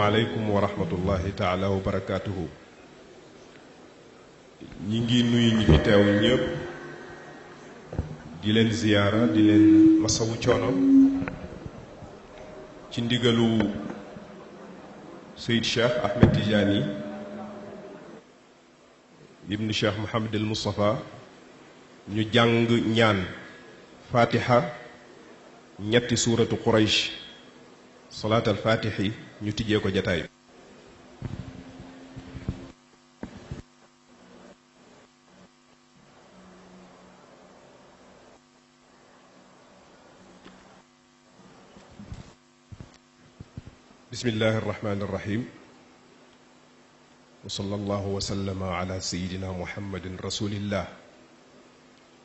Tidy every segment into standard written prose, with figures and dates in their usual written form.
asalaamualeykum wa rahmatullahi taala wa barakaatuhu. ñi ngi nuyu ñi fi teew ñëpp di leen ziyaara di leen masawu coono ci ndigalu Seyd Cheikh Ahmed Tidiane ibn Cheikh Mohamed El Moustapha ñu jàng ñaan fatiha ñetti suuratu Quraysh salaat al fatixi ñu tijjee ko jataay bismillahi arrahmani irrahim wa sallallahu wa sallama ala sayidina muhammadin rasulillah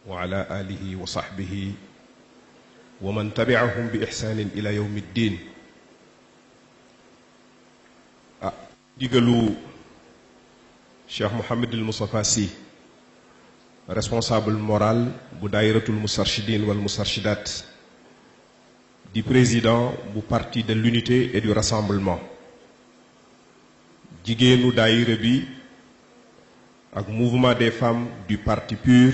wa ala alihi wa sahbihi wa man tabi'ahum bi ihsanin ila yawmi ddin. digalu Cheikh Mohamed El Moustapha Sy, responsable moral bu daayiratul Moustarchidine wal Moustarchidat, di président bu parti de l'unité et du rassemblement, jigéenu daayira bi ak mouvement des femmes du parti PUR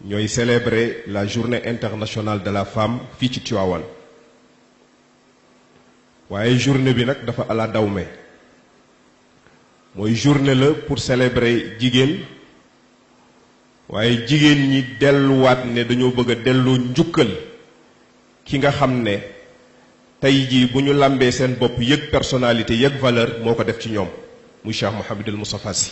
ñooy célébrer la journée internationale de la femme fii ci Tivaouane. waaye journée bi nag dafa ala dawme mooy journée la pour célébrer jigéen, waaye jigéen ñi delluwaat ne dañoo bëgg a delloo njukkal ki nga xam ne tey jii bu ñu lambee seen bopp yëg personnalité yëg valeur moo ko def ci ñoom muy Cheikh Mohamed El Moustapha Sy.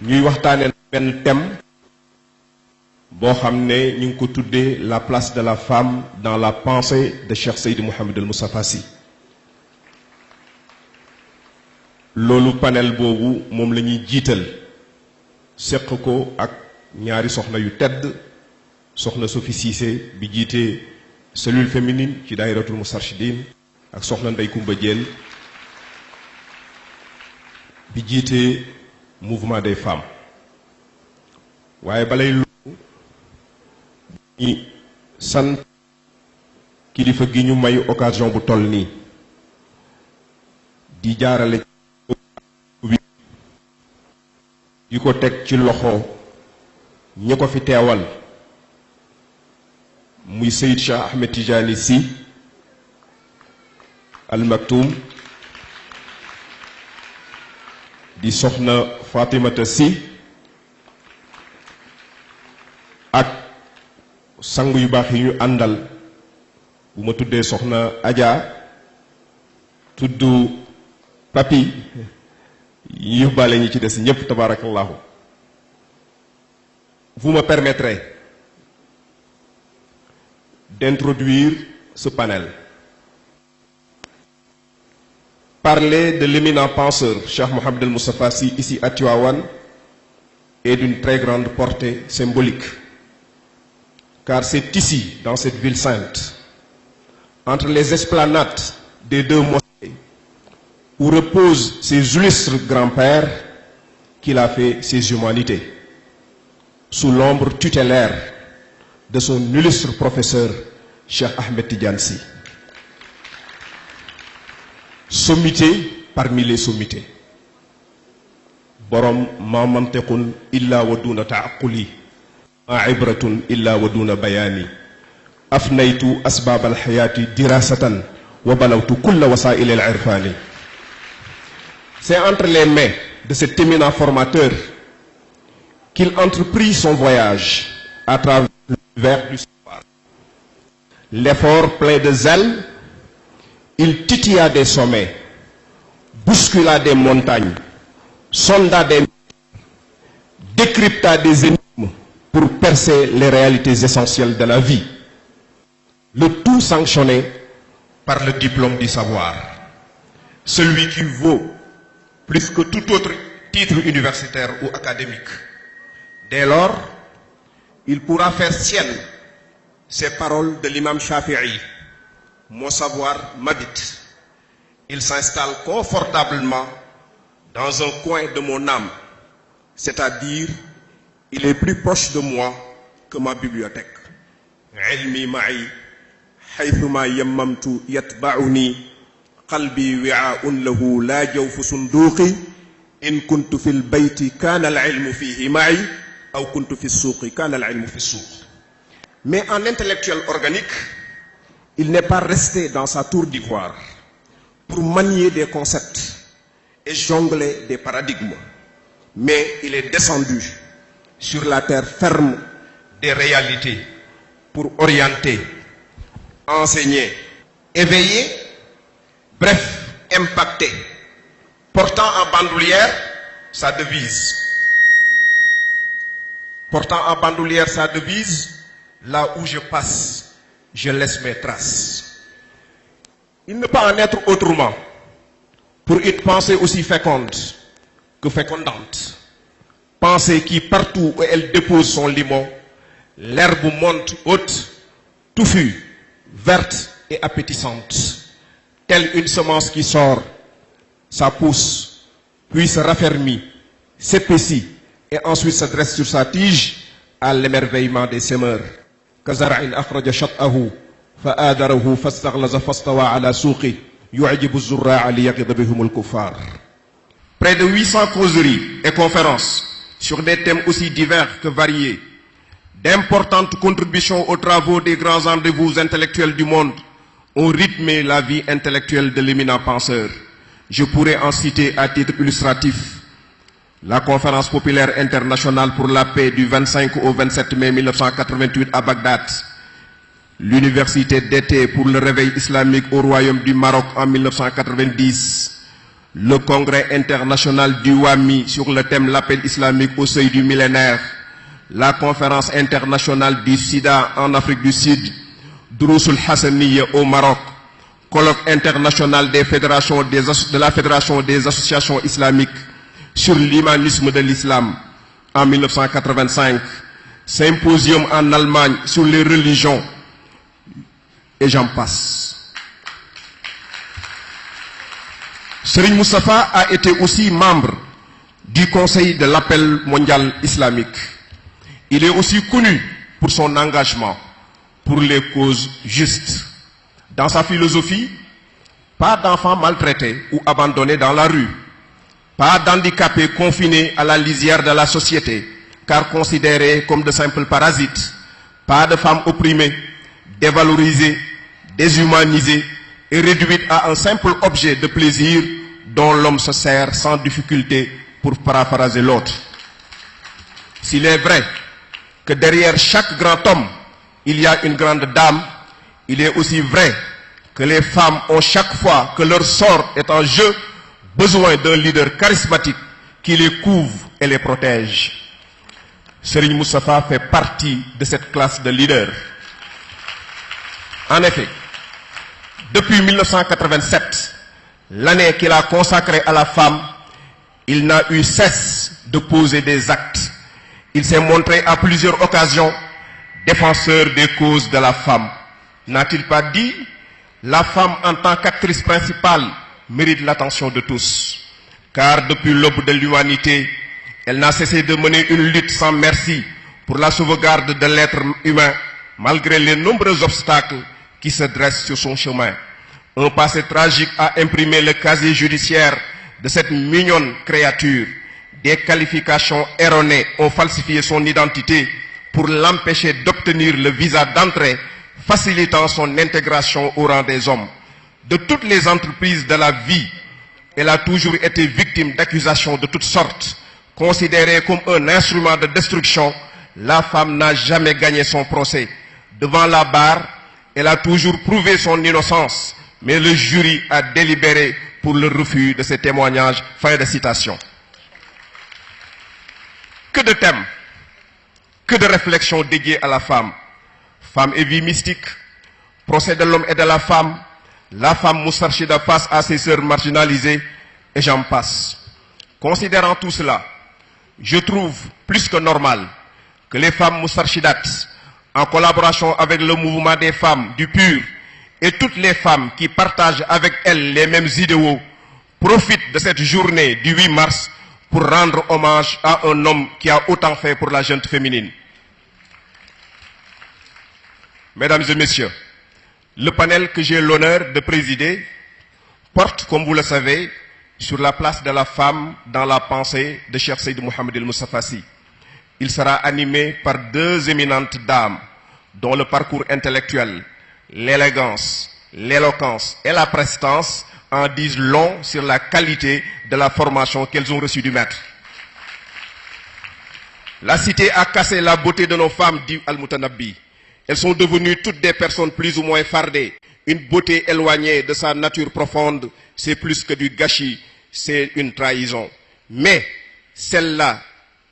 ñuy waxtaane benn thème boo xam ne ñu ngi ko tuddee la place de la femme dans la pensée de Cheikh Seydi Mohamed El Moustapha Sy. loolu panel boobu moom la ñuy jiital seq ko ak ñaari soxna yu tedd, soxna Sophie Cissé bi jiite cellule féminine ci daayiratul Moustarchidine ak soxna Ndey Kumba Diène bi jiite mouvement des femmes. waaye balay loolu ñi sant kilifa gi ñu may occasion bu toll nii di jaarale di ko teg ci loxo ñi ko fi teewal muy Seyd Cheikh Ahmed Tidiane Sy Al Maktoum, di soxna Fatimata Sy ak sang yu baax yi ñu àndal. bu ma tuddee soxna Adja tudd papi yóbbaale ñi ci des ñépp tabarakallahu. Vous me permettrez d'introduire ce panel. Parler de l'éminent penseur Cheikh Mohamed El Moustapha Sy ici à Tivaouane est d'une très grande portée symbolique, car c'est ici, dans cette ville sainte, entre les esplanades des deux mosquées, où reposent ses illustres grands-pères, qu'il a fait ses humanités, sous l'ombre tutélaire de son illustre professeur Cheikh Ahmed Tidiane Sy. Sommité parmi les sommités. borom ma mantiqun illa wa duna taaquli, ma ibratun illa wa duna bayani, afnaytu asbab alhayati dirasatan wa balawtu kulla wasail alirfani. C'est entre les mains de cet éminent formateur qu'il entreprit son voyage à travers l'univers du savoir. L'effort plein de zèle, il titilla des sommets, bouscula des montagnes, sonda des mers, décrypta des énigmes pour percer les réalités essentielles de la vie. Le tout sanctionné par le diplôme du savoir, celui qui vaut plus que tout autre titre universitaire ou académique. Dès lors, il pourra faire sienne ces paroles de l'imam Shafi'i: mon savoir m'habite. Il s'installe confortablement dans un coin de mon âme, c'est-à-dire il est plus proche de moi que ma bibliothèque. Ilmi ma'i حيثما يممت يتبعني قلبي وعاء له لا جوف صندوقي إن كنت في البيت كان العلم فيه معي أو كنت في السوق كان العلم في السوق. Mais en intellectuel organique, il n'est pas resté dans sa tour d'ivoire pour manier des concepts et jongler des paradigmes, mais il est descendu sur la terre ferme des réalités pour orienter, enseigner, éveiller, bref, impacter, portant en bandoulière sa devise. Portant en bandoulière sa devise, là où je passe, je laisse mes traces. Il ne peut en être autrement pour une pensée aussi féconde que fécondante. Pensée qui, partout où elle dépose son limon, l'herbe monte haute, touffue, verte et appétissante. Telle une semence qui sort, ça pousse, puis se raffermit, s'épaissit et ensuite se dresse sur sa tige à l'émerveillement des semeurs. كزرع أخرج شطأه فآذره فاستغلظ فاستوى على سوقه يعجب الزراع ليغيظ بهم الكفار. Près de 800 causeries et conférences sur des thèmes aussi divers que variés, d'importantes contributions aux travaux des grands rendez-vous intellectuels du monde ont rythmé la vie intellectuelle de l'éminent penseur. Je pourrais en citer à titre illustratif la conférence populaire internationale pour la paix du 25 au 27 mai 1988 à Bagdad, l'université d'été pour le réveil islamique au Royaume du Maroc en 1990, le congrès international du WAMI sur le thème l'appel islamique au seuil du millénaire, la conférence internationale du SIDA en Afrique du Sud, Drousul Hassaniya au Maroc, colloque international des fédérations de la Fédération des associations islamiques sur l'humanisme de l'islam en 1985, symposium en Allemagne sur les religions, et j'en passe. Serigne Moustapha a été aussi membre du Conseil de l'appel mondial islamique. Il est aussi connu pour son engagement pour les causes justes. Dans sa philosophie, pas d'enfants maltraités ou abandonnés dans la rue, pas d'handicapés confinés à la lisière de la société, car considérés comme de simples parasites, pas de femmes opprimées, dévalorisées, déshumanisées et réduites à un simple objet de plaisir dont l'homme se sert sans difficulté pour paraphraser l'autre. S'il est vrai que derrière chaque grand homme, il y a une grande dame, il est aussi vrai que les femmes ont chaque fois que leur sort est en jeu besoin d'un leader charismatique qui les couvre et les protège. Serigne Moustapha fait partie de cette classe de leaders. En effet, depuis 1987, l'année qu'il a consacrée à la femme, il n'a eu cesse de poser des actes. Il s'est montré à plusieurs occasions défenseur des causes de la femme. N'a-t-il pas dit, la femme en tant qu'actrice principale mérite l'attention de tous, car depuis l'aube de l'humanité, elle n'a cessé de mener une lutte sans merci pour la sauvegarde de l'être humain, malgré les nombreux obstacles qui se dressent sur son chemin. Un passé tragique a imprimé le casier judiciaire de cette mignonne créature. Des qualifications erronées ont falsifié son identité pour l'empêcher d'obtenir le visa d'entrée, facilitant son intégration au rang des hommes. De toutes les entreprises de la vie, elle a toujours été victime d'accusations de toutes sortes. Considérée comme un instrument de destruction, la femme n'a jamais gagné son procès. Devant la barre, elle a toujours prouvé son innocence, mais le jury a délibéré pour le refus de ses témoignages. Fin de citation. Que de thèmes, que de réflexions dédiées à la femme. Femme et vie mystique, procès de l'homme et de la femme Moustarchida face à ses sœurs marginalisées, et j'en passe. Considérant tout cela, je trouve plus que normal que les femmes Moustarchidates, en collaboration avec le mouvement des femmes du PUR et toutes les femmes qui partagent avec elles les mêmes idéaux, profitent de cette journée du 8 mars pour rendre hommage à un homme qui a autant fait pour la jeune féminine. Mesdames et messieurs, Le panel que j'ai l'honneur de présider porte, comme vous le savez, sur la place de la femme dans la pensée de Cheikh Seyd Mouhamed El Moustapha Sy. Il sera animé par deux éminentes dames dont le parcours intellectuel, l'élégance, l'éloquence et la prestance en disent long sur la qualité de la formation qu'elles ont reçue du maître. La cité a cassé la beauté de nos femmes, dit Al-Mutanabbi. Elles sont devenues toutes des personnes plus ou moins fardées. Une beauté éloignée de sa nature profonde, c'est plus que du gâchis, c'est une trahison. Mais celles-là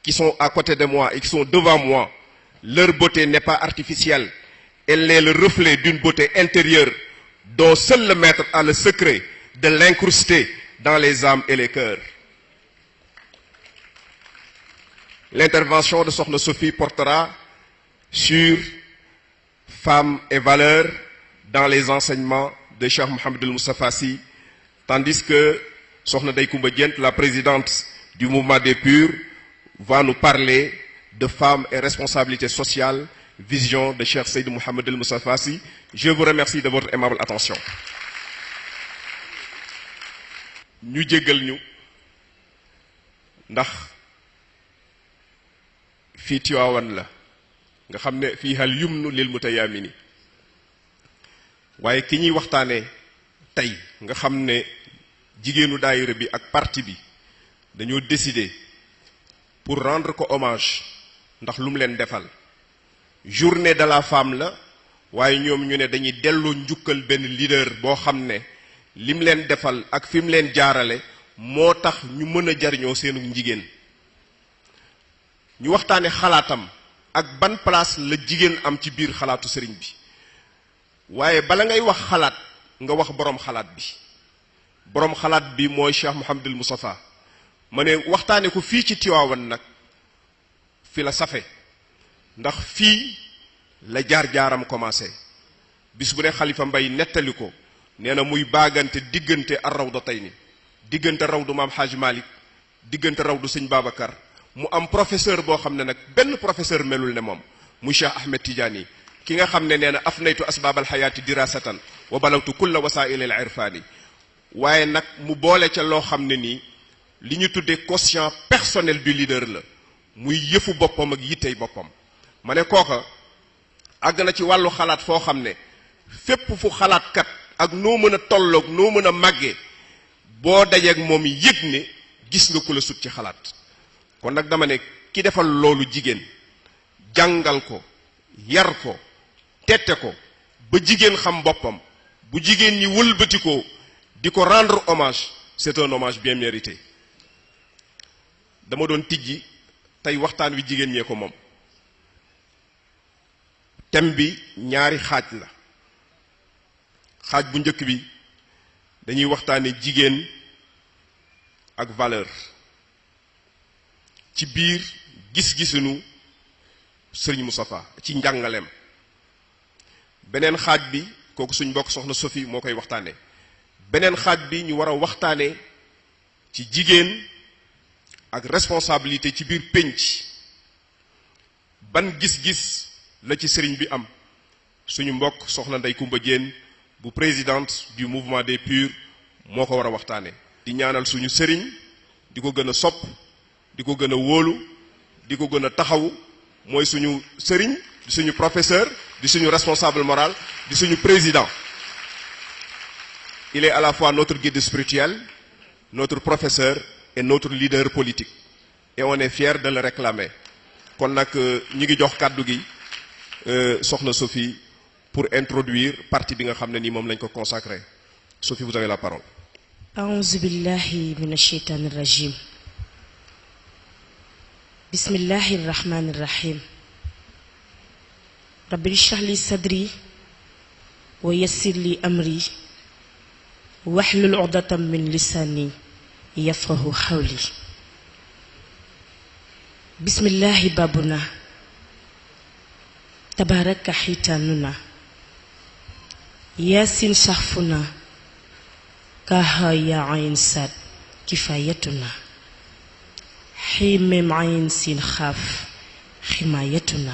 qui sont à côté de moi et qui sont devant moi, leur beauté n'est pas artificielle. Elle est le reflet d'une beauté intérieure dont seul le maître a le secret de l'incruster dans les âmes et les cœurs. L'intervention de Sokhna Sophie portera sur femmes et valeurs dans les enseignements de Cheikh Mouhamed El Moustapha Sy, tandis que Sokhna Ndeye Koumba Diène, la présidente du mouvement des Purs, va nous parler de femmes et responsabilités sociales, vision de Cheikh Seyd Mouhamed El Moustapha Sy. Je vous remercie de votre aimable attention. ñu jéggal ñu ndax fii Tiwaawan la nga xam ne fii hal yumnu lil mutayaamini waaye ki ñuy waxtaanee tey nga xam ne jigéenu daayira bi ak parti bi dañoo décider pour rendre ko hommage ndax lu mu leen defal journée de la femme la waaye ñoom ñu ne dañuy delloo njukkal benn leader boo xam ne lim leen defal ak fi mu leen jaarale moo tax ñu mën a jariñoo seenu njigéen ñu waxtaane xalaatam ak ban place la jigéen am ci biir xalaatu sëriñ bi waaye bala ngay wax xalaat nga wax boroom xalaat bi boroom xalaat bi mooy Cheikh Mouhamed El Moustapha ma ne waxtaane ko fii ci Tiwaawan nag fi la safe ndax fii la jaar-jaaram commencé bis bu ne Xalifa Mbay nettali ko nee na muy baagante diggante ar rawdatayni diggante rawdu maam Haaj Malik diggante rawdu sëñ Babacar mu am professeur boo xam ne nag benn professeur melul ne moom muy Cheikh Ahmed Tidiane ki nga xam ne nee na afnaytu asbaabal xayaati dirasatan wa balawtu kulla wasaa'il al irfaani waaye nag mu boole ca loo xam ne nii li ñu tuddee quotient personnel du leader la muy yëfu boppam ak yittey boppam ma ne kooka àgg na ci wàllu xalaat foo xam ne fépp fu xalaatkat ak noo mën a tolloog noo mën a màggee boo dajeeg moom yëg ne gis nga ku la sut ci xalaat kon nag dama ne ki defal loolu jigéen jàngal ko yar ko tette ko ba jigéen xam boppam bu jigéen ñi wëlbati ko di ko rendre hommage c'est un hommage bien mérité dama doon tijji tey waxtaan wi jigéen ñee ko moom thème bi ñaari xaaj la xaaj bu njëkk bi dañuy waxtaane jigéen ak valeur ci biir gis-gisunu Sëriñ Moustapha ci njàngaleem beneen xaaj bi kooku suñ mbokk Soxna Sophie moo koy waxtaane beneen xaaj bi ñu war a waxtaane ci jigéen ak responsabilité ci biir pénc ban gis-gis la ci sëriñ bi am suñu mbokk Soxna Ndeye Koumba Diène bu présidente du mouvement des Purs moo ko war a waxtaane di ñaanal suñu sëriñ di ko gën a sopp di ko gën a wóolu di ko gën a taxaw mooy suñu sëriñ di suñu professeur di suñu responsable moral di suñu président il est à la fois notre guide spirituel notre professeur et notre leader politique et on est fier de le réclamer kon nag ñi ngi jox kàddu gi Sokhna Sophie pour introduire partie bi nga xam ne nii moom lañ ko consacré Sophie vous avez la parole. A'uuzu billahi minash shaytaanir rajiim. Bismillahir rahmaanir rahiim. Rabbi ishrah li sadri wa yassir li amri wahlul 'uqdatam min lisaani yafqahu qawli. Bismillahi baabuna tabaaraka xitaanuna yaasin saxfuna kaaha yaa ayn saad kifaayatuna xiimem ayn siin xaaf ximaayatuna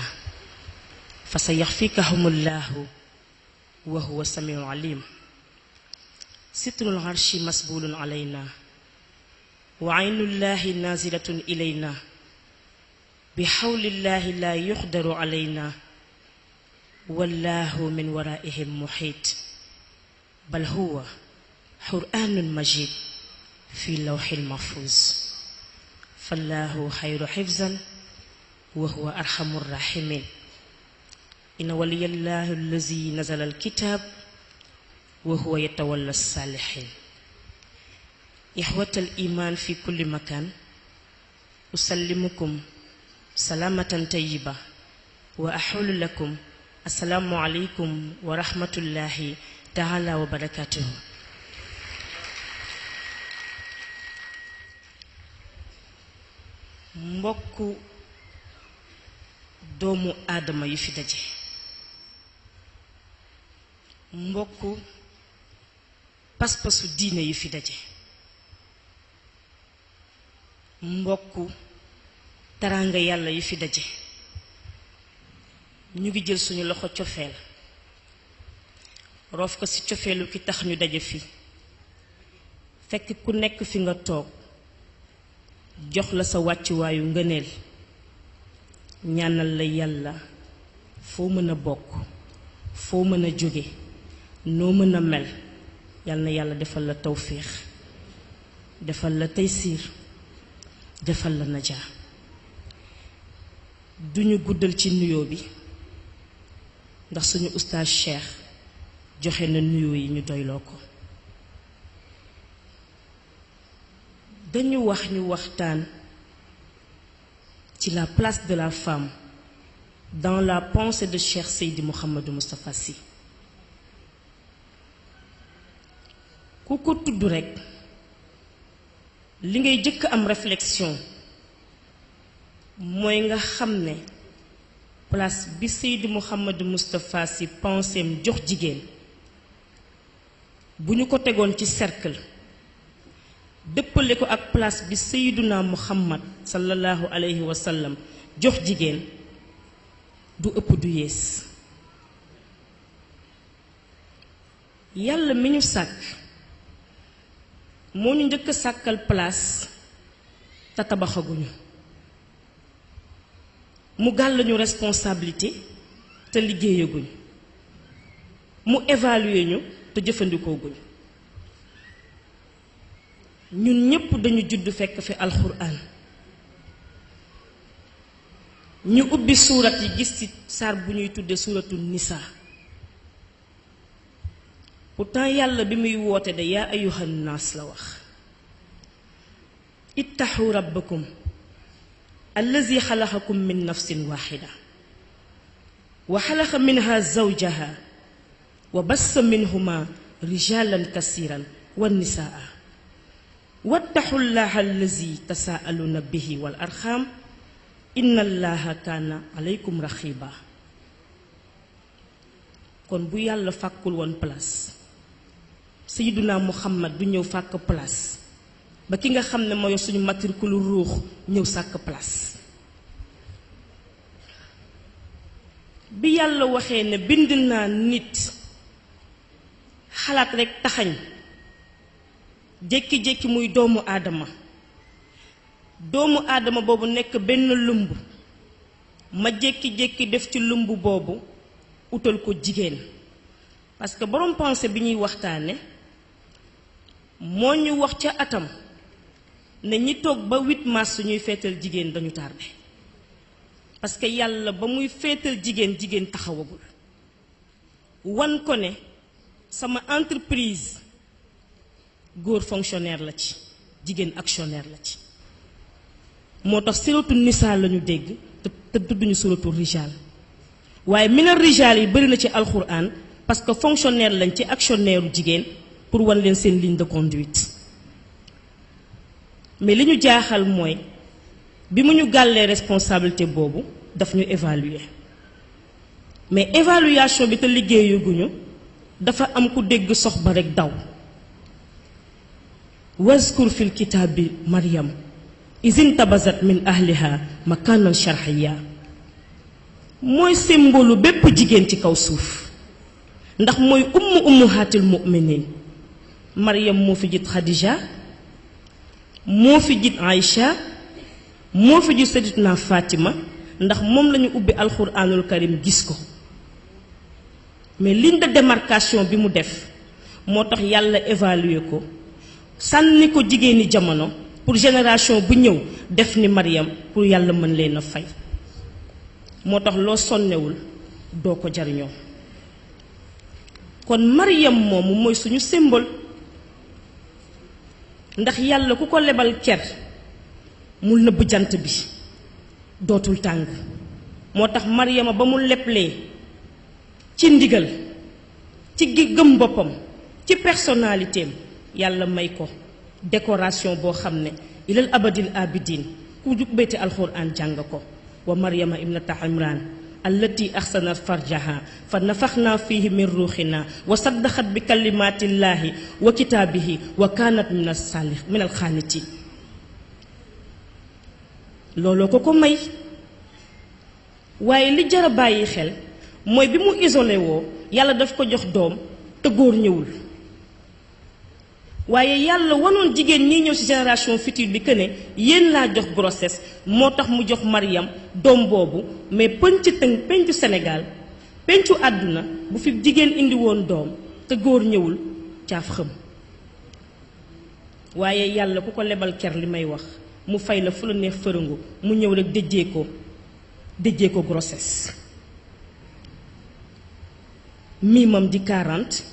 fa sa yaxfikahumullahu wa huwa samiul alim. sitrul arshi masbulun alayna wa aynullahi nazilatun ilayna bi hawlillahi la yuqdaru alayna wallahu min waraihim muhit bal huwa qur'anun majid fi lawhil mahfuz fallahu khayru hifzan wa huwa arhamur rahimin. inna waliyallahi allazi nazala alkitab wa huwa yatawalla salihin. ihwatal iman fi kulli makan usallimukum salamatan tayyiba wa ahulu lakum assalamu alaykum wa rahmatullahi ta'ala wa barakatuh. mbokku doomu aadama yu fi daje, mbokku pas-pasu diine yu fi daje, mbokku teraanga yàlla yu fi daje, ñu ngi jël suñu loxo cofeel roof ko ci cofeelu ki tax ñu daje fi, fekk ku nekk fi nga toog jox la sa wàccuwaayu ngëneel, ñaanal la yàlla foo mën a bokk, foo mën a jóge, noo mën a mel, yal na yàlla defal la tawfiix, defal la taysiir, defal la najaa. duñu guddal ci nuyoo bi ndax suñu ustaas Cheikh joxe na nuyoo yi ñu doyloo ko. dañu wax ñu waxtaan ci la place de la femme dans la pensée de Cheikh Seydi Mouhamadou Moustapha Sy. ku ko tudd rekk li ngay jëkk am réflexion mooy nga xam ne place bi Seydi Mouhamadou Moustapha Sy penséem jox jigéen bu ñu ko tegoon ci cercle dëppale ko ak place bi Seyduna Muhammad sallallahu alayhi wa sallam jox jigéen du ëpp du yées. yàlla mi ñu sàkk moo ñu njëkk a sàkkal place te tabaxaguñu, mu gàll ñu responsabilité te liggéeyaguñ, mu évaluer ñu te jëfandikooguñ. ñun ñépp dañu judd fekk fi alxuraan, ñu ubbi suurat yi gis ci saar bu ñuy tudde suuratu nisa. pourtant yàlla bi muy woote de yaa ayyuhan naas la wax. ittaxu rabbakum allazi xalaxakum min nafsin waxida wa xalaxa minha zawjaha wa bassa minhuma rijalan kasiran wa nisaa wattaxu llaha allazi tasaaluna bihi wal arxam inna allaha kaana aleykum raxiba. kon bu yàlla fàkkul woon place, Seyduna Muhammad du ñëw fàkk place ba ki nga xam ne mooy suñu matricule ruux ñëw sàkk place. bi yàlla waxee ne bind naa nit xalaat rekk taxañ, jékki-jékki muy doomu aadama, doomu aadama boobu nekk benn lumb, ma jékki-jékki def ci lumb boobu utal ko jigéen. parce que borom pensée bi ñuy waxtaane moo ñu wax ca atam ne ñi toog ba 8 mars ñuy feetal jigéen dañu tardé, parce que yàlla ba muy feetal jigéen jigéen taxawagul. wan ko ne sama entreprise góor fonctionnaire la ci, jigéen actionnaire la ci. moo tax suratu nisaa lañu dégg te tudduñu suratu rijal, waaye mina rijal yi bari na ci alxuraan parce que fonctionnaire lañ ci actionnaire jigéen pour wan leen seen ligne de conduite. mais li ñu jaaxal mooy bi mu ñu gàllee responsabilité boobu daf ñu évaluer, mais évaluation bi te liggéeyaguñu dafa am ku dégg sox ba rekk daw. wazkur fil kitaabi Maryam izin tabazat min ahliha makanan sharhiya. mooy symbole bépp jigéen ci kaw suuf. ndax mooy ummuhaatil mu'minin. Maryam moo fi jit Khadija, moo fi jit Aïcha, moo fi jit Sayyidatuna Fatima, ndax moom lañu ubbi alxuraanul karim gis ko. mais ligne de démarcation bi mu def moo tax yàlla évaluer ko sànni ko jigéeni jamono pour génération bu ñëw def ni Maryam pour yàlla mën leen a fay. moo tax loo sonnewul doo ko jariñoo. kon Maryam moomu mooy suñu symbole, ndax yàlla ku ko lebal ker mu nëbb jant bi dootul tàng. moo tax Maryama ba mu leblee ci ndigal, ci gëm boppam, ci personnalité am, yàlla may ko décoration boo xam ne ilal abadil abidin ku jug beyti alxuraan jàng ko. wa Maryama ibnata Imran allati ahsanat farjaha fa nafaxna fihi min ruuxina wa saddaxat bi kalimatillahi wa kitaabihi wa kaanat min alxaanitin. looloo ko may. waaye li jar a bàyyi xel mooy bi mu isolé woo yàlla daf ko jox doom te góor ñëwul. waaye yàlla wanoon jigéen ñi ñëw ci génération future bi que ne yéen laa jox grossesse moo tax mu jox Maryam doom boobu. mais pencu Sénégal, pencu àdduna bu fi jigéen indi woon doom te góor ñëwul caaf xëm. waaye yàlla ku ko lebal ker li may wax mu fay la fu la neex fërëngu mu ñëw rek déjee ko grossesse. miimam di 40,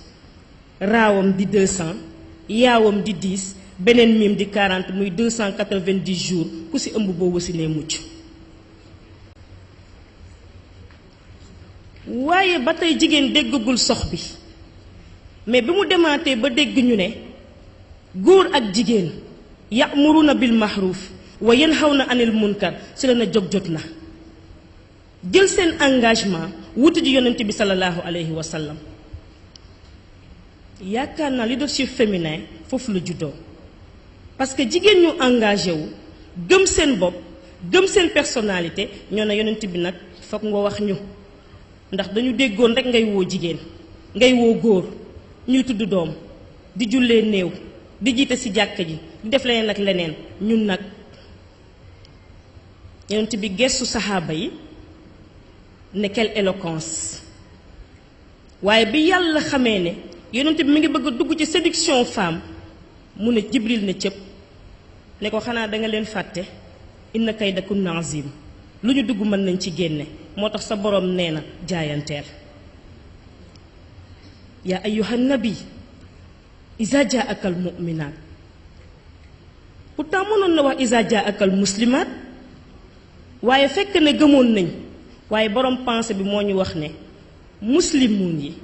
raawam di 200, yaawam di 10, beneen miim di 40 muy 290 jours ku ci ëmb boo wasinee mucc. waaye ba tey jigéen déggagul sox bi, mais bi mu demaatee ba dégg ñu ne góor ak jigéen ya'muruna bil ma'ruf wa yanhawna anil munkar ci la na jot na jël seen engagement wuti ji yonent bi sallallahu alayhi wa sallam. yaakaar naa leadership féminin foofu la juddoo, parce que jigéen ñu engagé wu gëm seen bopp gëm seen personnalité ñoo ne yonent bi nag foog nga wax ñu, ndax dañu déggoon rek ngay woo jigéen ngay woo góor ñuy tudd doom di jullee néew di jiite ci jàkka ji di def leneen ak leneen. ñun nag yonent bi gestu saxaaba yi ne quelle éloquence. waaye bi yàlla xamee ne yonent bi mi ngi bëgg a dugg ci séduction femme mu ne Jibril ne cëpp ne ko xanaa danga leen fàtte inna kaydakunna azim, lu ñu dugg mën nañ ci génne. moo tax sa borom nee na jaayanteel. yaa ayyuhan nabi iza jaaka al mu'minaat, pourtant mënoon na wax iza jaaka al muslimaat, waaye fekk ne gëmoon nañ. waaye borom pensée bi moo ñu wax ne muslimuun yi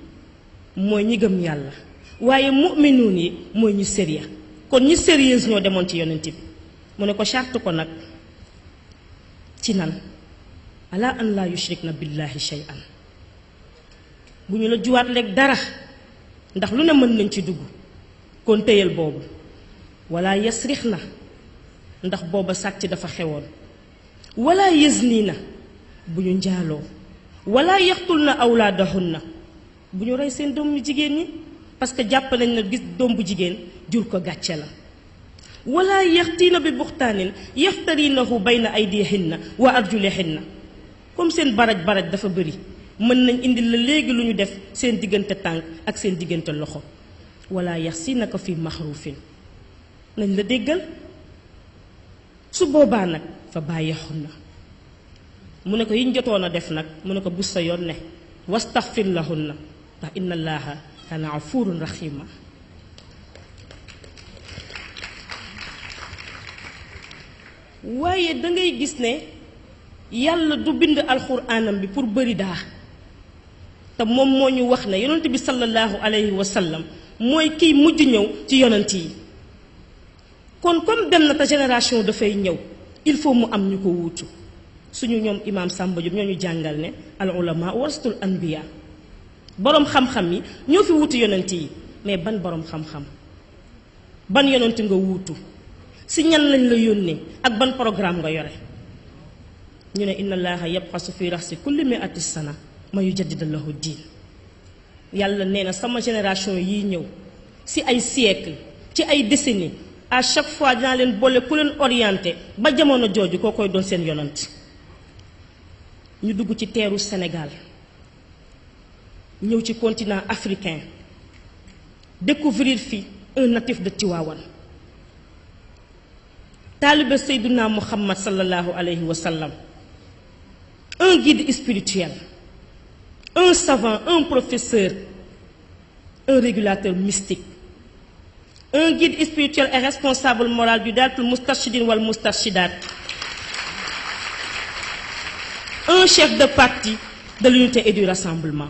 mooy ñi gëm yàlla, waaye mu'minuun yi mooy ñu sérieux. kon ñi sérieuse ñoo demoon ci yonent bi. mu ne ko charte ko nag ci nan ala an laa yushrikna billahi shay'an, bu ñu la juwaat lekk dara ndax lu ne mën nañ ci dugg. kon téyal boobu wala yasrix na ndax booba sàcc dafa xewoon, wala yëzni na bu ñu njaaloo, wala yaxtul na awlaadahun na bu ñu rey seen doom yu jigéen ñi, parce que jàpp nañ na gis doom bu jigéen jur ko gàcce la. wala yaxtiina bi buxtaanin yaxtarinahu bayna aydihinna wa arjulihinna, comme seen baraj dafa bëri mën nañ indi la léegi lu ñu def seen diggante tànk ak seen diggante loxo. wala yaxsinaka fi maxruufin, nañ la déggal. su boobaa nag fa bàyyeexun na mu ne ko yiñ jotoon a def nag mu ne ko bus sa yoon ne wastaxfir lahunna ndax inna allaha kaana afuurun raxiima. waaye dangay gis ne yàlla du bind alxuraanam bi pour bëri daa, te moom moo ñu wax ne yonent bi sallallahu alayhi wa sallam mooy kiy mujj ñëw ci yonent yi. kon comme dem na te génération dafay ñëw il faut mu am ñu ko wuutu. suñu ñoom imaam Samba Diop ñoo ñu jàngal ne al ulama warasatul anbiya, boroom xam-xam yi ñoo fi wuutu yonent yi. mais ban boroom xam-xam, ban yonent nga wuutu, si ñan lañ la yónnee ak ban programme nga yore. ñu ne inna allaha yabxasu fi raxsi kulli mi'ati sana ma yujaddida lahu diin. yàlla nee na sama génération yii ñëw si ay siècle ci ay décennies à chaque fois dinaa leen boole ku leen orienté ba jamono jooju koo koy doon seen yonant. ñu dugg ci teeru Sénégal ñëw ci continent africain découvrir fi un natif de Tivaouane taalibe Seydina Muhammad sallallahu alayhi wa sallam, un guide spirituel, un savant, un professeur, un régulateur mystique, un guide spirituel et responsable moral du Daatul Moustarchidine wal Moustarchidat, un chef de parti de l'unité et du rassemblement.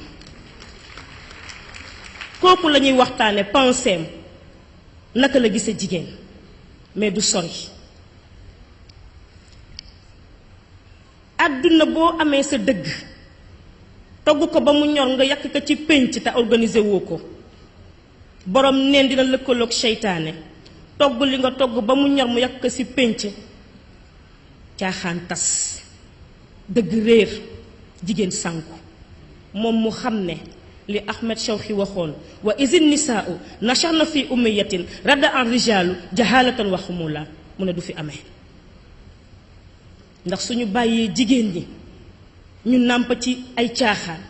kooku la ñuy waxtaane penseem naka la gise jigéen mais du sori. àdduna boo amee sa dëgg togg ko ba mu ñor nga yàq ko ci pénc te organisé woo ko borom neen dina lëkkaloog seytaane togg li nga togg ba mu ñor mu yàq ko ci pénc caaxaan tas dëgg réer jigéen sànku moom mu xam ne li Ahmed Shawqi waxoon wa izin nisaa'u nasharna fi ummiyatin radda an rijaalu jahalatan wa xumula mu ne du fi amee ndax suñu bàyyee jigéen ñi ñu nàmp ci ay caaxaan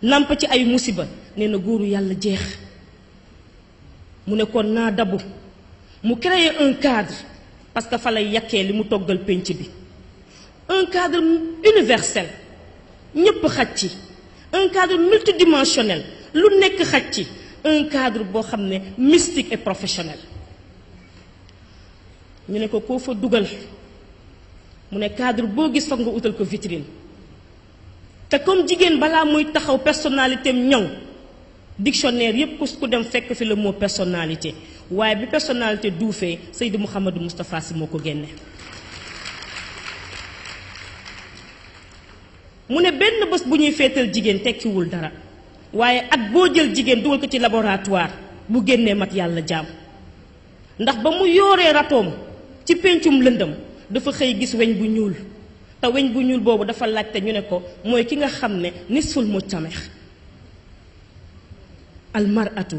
nàmp ci ay musiba nee na góoru yàlla jeex mu ne kon naa dabu mu créer un cadre parce que fa lay yàkkee li mu toggal pénc bi un cadre universel ñépp xaj ci un cadre multidimensionnel lu nekk xaj ci un cadre boo xam ne mystique et professionnel. ñu ne ko koo fa dugal mu ne cadre boo gis foog nga utal ko vitrine te comme jigéen balaa muy taxaw personnalité am ñoŋ dictionnaire yépp ku dem fekk fi le mot personnalité waaye bi personnalité duufee Seydi Mouhamadou Moustapha Sy moo ko génne. mu ne benn bés bu ñuy féetal jigéen tekkiwul dara waaye at boo jël jigéen dugal ko ci laboratoire bu génnee mat yàlla jaam ndax ba mu yooree ratoom ci péncum lëndëm dafa xëy gis weñ bu ñuul te weñ bu ñuul boobu dafa laajte ñu ne ko mooy ki nga xam ne nisful mustamix almaratu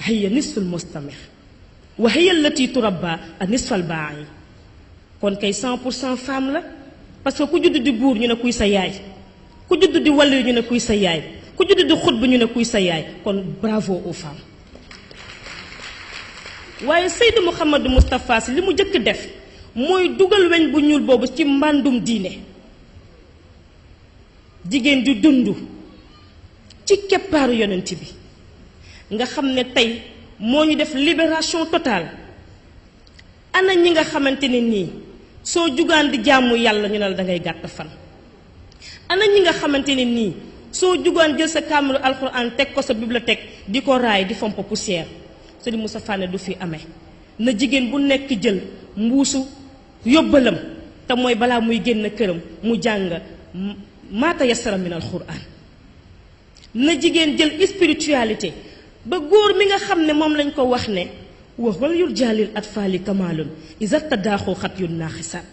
hiya nisful mustamix wa hiya allati turabba a nisfal baa'i kon kay 100% femme la parce que ku judd di buur ñu ne kuy sa yaay ku judd di wàllu ñu ne kuy sa yaay ku judd di xutba ñu ne kuy sa yaay kon bravo aux femmes. waaye Seydi Mouhamadou Moustapha Sy li mu jëkk def mooy dugal weñ bu ñuul boobu ci mbàndum diine jigéen di dund ci keppaaru yonent bi nga xam ne tey moo ñu def libération totale. ana ñi nga xamante ne nii soo jugaan di jaamu yàlla ñu ne la dangay gàtt fan. ana ñi nga xamante ne nii soo jugaan jël sa kaamilu alxuraan teg ko sa bibliothèque di ko raay di fomp poussière Sëriñ Moustapha ne du fi amee na jigéen bu nekk jël mbuusu yóbbalam te mooy balaa muy génn këram mu jàng maata yassara min alxuraan na jigéen jël spiritualité ba góor mi nga xam ne moom lañ ko wax ne wax wal yur jaalil atfaali kamaalun isa tadaaxoo xat yu naaxisaat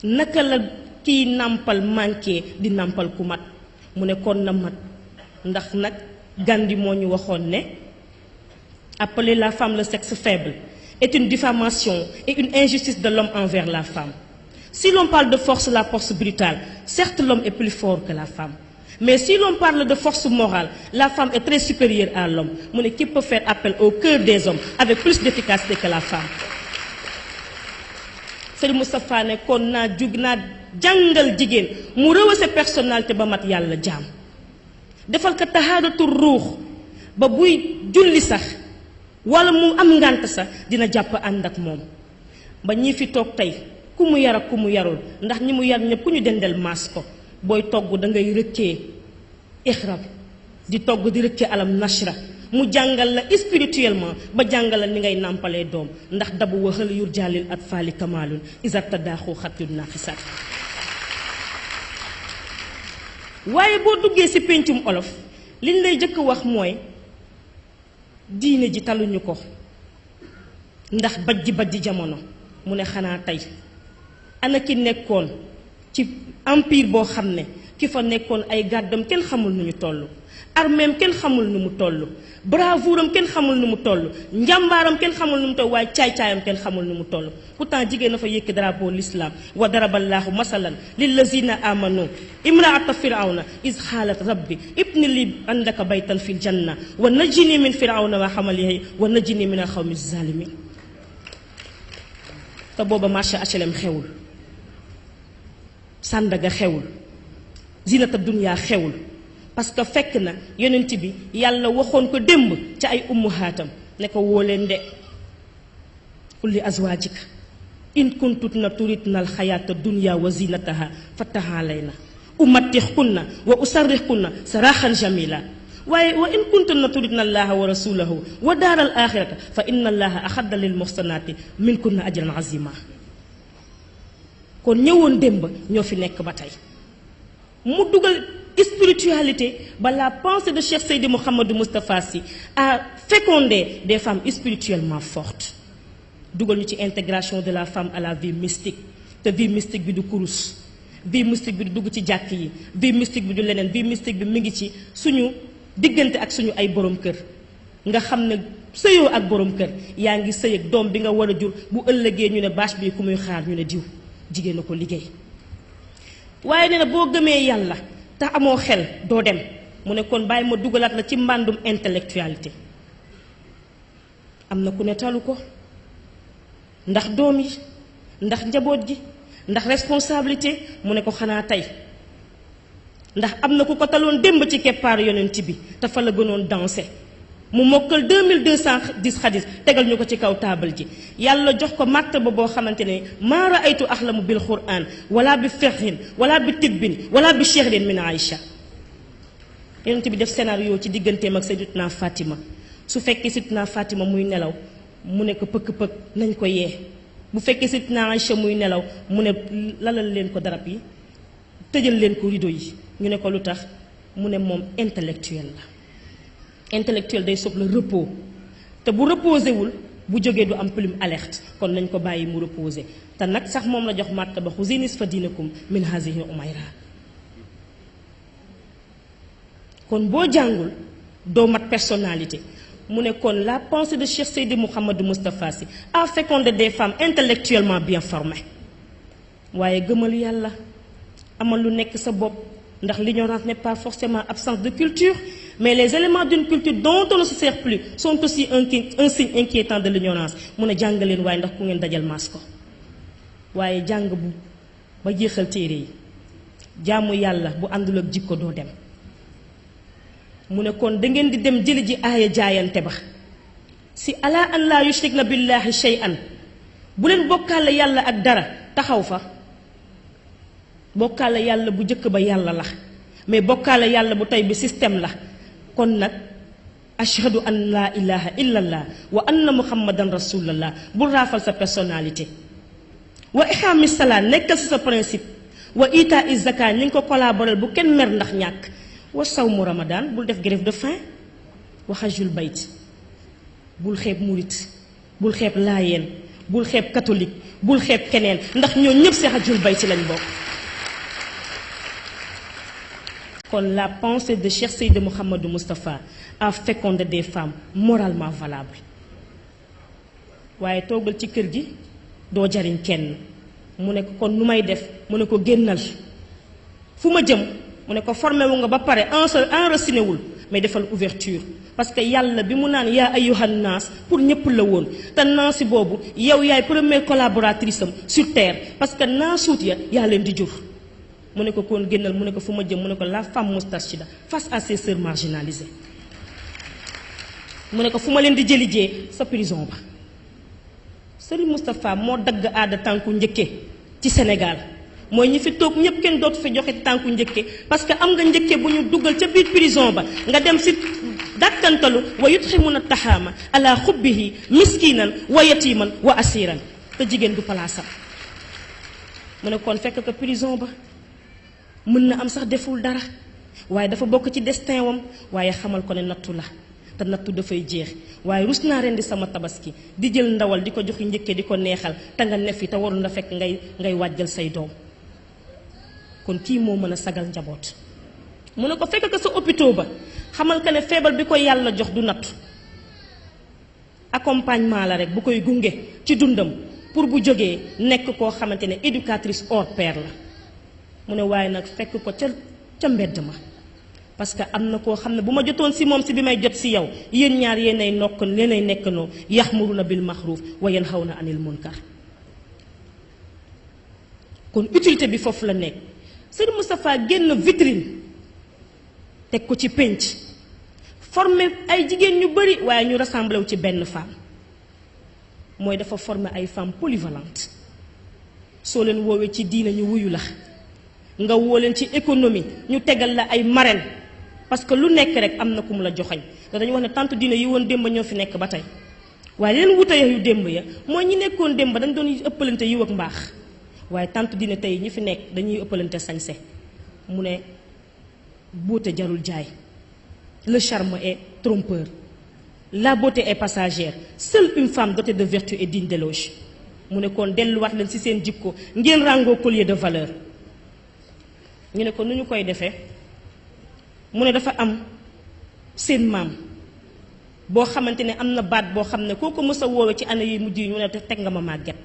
naka la kiy nàmpal manqué di nàmpal ku mat mu ne kon na mat ndax nag Gandhi moo ñu waxoon ne appeler la femme le sexe faible est une diffamation et une injustice de l'homme envers la femme. Si l'on parle de force, la force brutale, certes l'homme est plus fort que la femme. Mais si l'on parle de force morale, la femme est très supérieure à l'homme. Mon équipe peut faire appel au cœur des hommes avec plus d'efficacité que la femme. Sëriñ Moustapha ne kon naa jug naa jàngal jigéen mu rehaussé personnalité ba mat yàlla jaam defal ko tahaaratu ruux ba buy julli sax wala mu am ngànt sax dina jàpp ànd ak moom ba ñi fi toog tey ku mu yar ak ku mu yarul ndax ñi mu yar ñëpp ku ñu dendel maas ko booy togg da ngay rëkkee ixrab di togg di rëkkee alam nashra mu jàngal la spirituellement ba jàngal la ni ngay nàmpalee doom ndax dabu waxal yur jaalil at faali kamaalun isa tadaaxu xat yun naaxisaat waaye boo duggee ci péncum olof liñ lay jëkk wax mooy diine ji taluñu ko ndax bajji jamono mu ne xanaa tey ana ki nekkoon ci empire boo xam ne ki fa nekkoon ay gàddam kenn xamul nu ñu toll armeem kenn xamul nu mu toll bravouram kenn xamul nu mu toll njàmbaaram kenn xamul nu mu toll waaye caay-caayam kenn xamul nu mu toll pourtant jigéen na fa yëkki drapeau l'islam wa daraballaahu masalan lillazina amanu imraata firawna is xaalat rabbi ibni li andaka baytan fil janna wa najini min firawna wa xamalihi wa najini min alxawmi zalimin te booba marché HLM xewul Sandaga xewul zinata dunya xewul parce que fekk na yonent bi yàlla waxoon ko démb ca ay ummuhaatam ne ko woo leen de qul li azwaajika in kuntunna turidna alxayaata dunya wa zinataha fata'aalayna umattixkunna wa usarrixkunna saraxan jamila waaye wa in kuntunna turidna allaha wa rasulahu wa daaral axirata fa inna allaha axadda lil muxsanaati minkunna ajran azima kon ñëwoon démb ñoo fi nekk ba tey mu dugal spiritualité ba la pensée de Cheikh Seydi Mouhamadou Moustapha Sy a fécondé des femmes spirituellement fortes dugal ñu ci intégration de la femme à la vie mystique te vie mystique bi du kurus vie mystique bi du dugg ci jàkk yi vie mystique bi du leneen vie mystique bi mi ngi ci suñu diggante ak suñu ay borom kër nga xam ne sëyoo ak borom kër yaa ngi sëy ak doom bi nga war a jur bu ëllëgee ñu ne bâche bi ku muy xaar ñu ne diw jigéen na ko liggéey waaye nee na boo gëmee yàlla te amoo xel doo dem mu ne kon bàyyi ma dugalaat la ci mbàndum intellectualité am na ku ne talu ko ndax doom yi ndax njaboot gi ndax responsabilité mu ne ko xanaa tey ndax am na ku ko taloon démb ci keppaaru yonent bi te fa la gënoon dansé mu mokkal 2210 xadis tegal ñu ko ci kaw taabal ji yàlla jox ko martaba boo xamante ne maa raaytu axlamu bil quran wala bi fiqhin wala bi tibbin wala bi shehrin min Aïcha yonent bi def scénario ci digganteem ak Sayyidatuna Fatima su fekkee Sayyidatuna Fatima muy nelaw mu ne ko pëkk-pëkk nañ ko yee bu fekkee Sayyidatuna Aïcha muy nelaw mu ne lalal leen ko darab yi tëjal leen ko rideau yi ñu ne ko lu tax mu ne moom intellectuel la intellectuel day soxla repos te bu reposé wul bu jógee du am plume alerte kon nañ ko bàyyi mu reposé te nag sax moom la jox martaba xuzi nisfa diinakum min hazihi umayra kon boo jàngul doo mat personnalité mu ne kon la pensée de Cheikh Seydi Mouhamadou Moustapha Sy a fécondé des femmes intellectuellement bien formées waaye gëmal yàlla amal lu nekk sa bopp ndax l'ignorance n'est pas forcément absence de culture mais les éléments d'une culture dont on ne se sert plus sont aussi un signe inquiétant de l'ignorance mu ne jàng leen waaye ndax ku ngeen dajal maas ko waaye jàng bu ba jeexal téere yi jaamu yàlla bu àndul ak jikko doo dem mu ne kon da ngeen di dem jëli ji aaya jaayante ba si ala an laa yushrikna billahi shay'an bu leen bokkaale yàlla ak dara taxaw fa bokkaale yàlla bu njëkk ba yàlla la mais bokkaale yàlla bu tey bi système la kon nag ashhadu an laa ilaha illallah wa anna muhammadan rasulallah bul raafal sa personnalité wa iqaami salaa nekkal si sa principe wa ita is zaka ñi ngi ko collaborer bu kenn mer ndax ñàkk wa sawmu ramadan bul def grève de faim wa hajjul bayt bul xeeb murit bul xeeb laayeen bul xeeb catholique bul xeeb keneen ndax ñoo ñëpp si hajjul bayt lañ bokk kon la pensée de Cheikh Seydi Mouhamadou Moustapha a fécondé des femmes moralement valables waaye toogal ci kër gi doo jariñ kenn mu ne ko kon nu may def mu ne ko génnal fu ma jëm mu ne ko formé wu nga ba pare enraciné wul mais defal ouverture parce que yàlla bi mu naan yaa ayyuhan naas pour ñëpp la woon te naasi boobu yow yaay première collaboratrice am sur terre parce que naasuut ya yaa leen di jur mu ne ko kon génnal mu ne ko fu ma jëm mu ne ko la femme moustarchida face à ses sœurs marginalisées mu ne ko fu ma leen di jëlijee sa prison ba Serigne Moustapha moo dagg aada tànku njëkke ci Sénégal mooy ñi fi toog ñëpp kenn dootu fi joxe tànku njëkke parce que am nga njëkke bu ñu dugal ca biir prison ba nga dem si dàkkantalu wa yutximuna taxaama ala xubbihi miskinan wa yatiman wa asiran te jigéen du palaasam mu ne kon fekk ko prison ba mën na am sax deful dara waaye dafa bokk ci destin wam waaye xamal ko ne nattu la te nattu dafay jeex waaye rus naa rendi sama tabaski di jël ndawal di ko joxi njëkke di ko neexal te nga nef yi te warul na fekk ngay wàjjal say doom kon kii moo mën a sagal njaboot. mu ne ko fekk ko sa hôpital ba xamal que ne feebar bi ko yàlla jox du nattu accompagnement la rek bu koy gunge ci dundam pour bu jógee nekk koo xamante ne éducatrice hors pair la. mu ne waaye nag fekk ko ca mbedd ma parce que am na koo xam ne bu ma jotoon si moom si bi may jot si yow yéen ñaar yéenay nekkanoo yaxmuruna bil maxruuf wa yanhawna anil munkar. kon utilité bi foofu la nekk. Sëriñ Moustapha génn vitrine teg ko ci pénc formé ay jigéen ñu bari waaye ñu rassemblé wu ci benn femme mooy dafa formé ay femmes polyvalentes soo leen woowee ci diina ñu wuyu la nga woo leen ci économie ñu tegal la ay marraines parce que lu nekk rek am na ku mu la joxoñ te dañu wax ne tant diina yi woon démb ñoo fi nekk ba tey waaye leen wuute yu démb ya mooy ñi nekkoon démb dañ doon ëppalante yiw ak mbaax waaye tant diina tey ñi fi nekk dañuy ëppalante sañse. mu ne beauté jarul jaay, le charme est trompeur, la beauté est passagère, seule une femme dotée de vertu est digne d'éloge. mu ne kon delluwaat leen ci seen jikko ngeen ràngoo collier de valeur. ñu ne ko nu ñu koy defee mu ne dafa am seen maam boo xamante ne am na baat boo xam ne koo ko mës a woowe ci année yi mujj yi ñu ne teg nga ma màgget.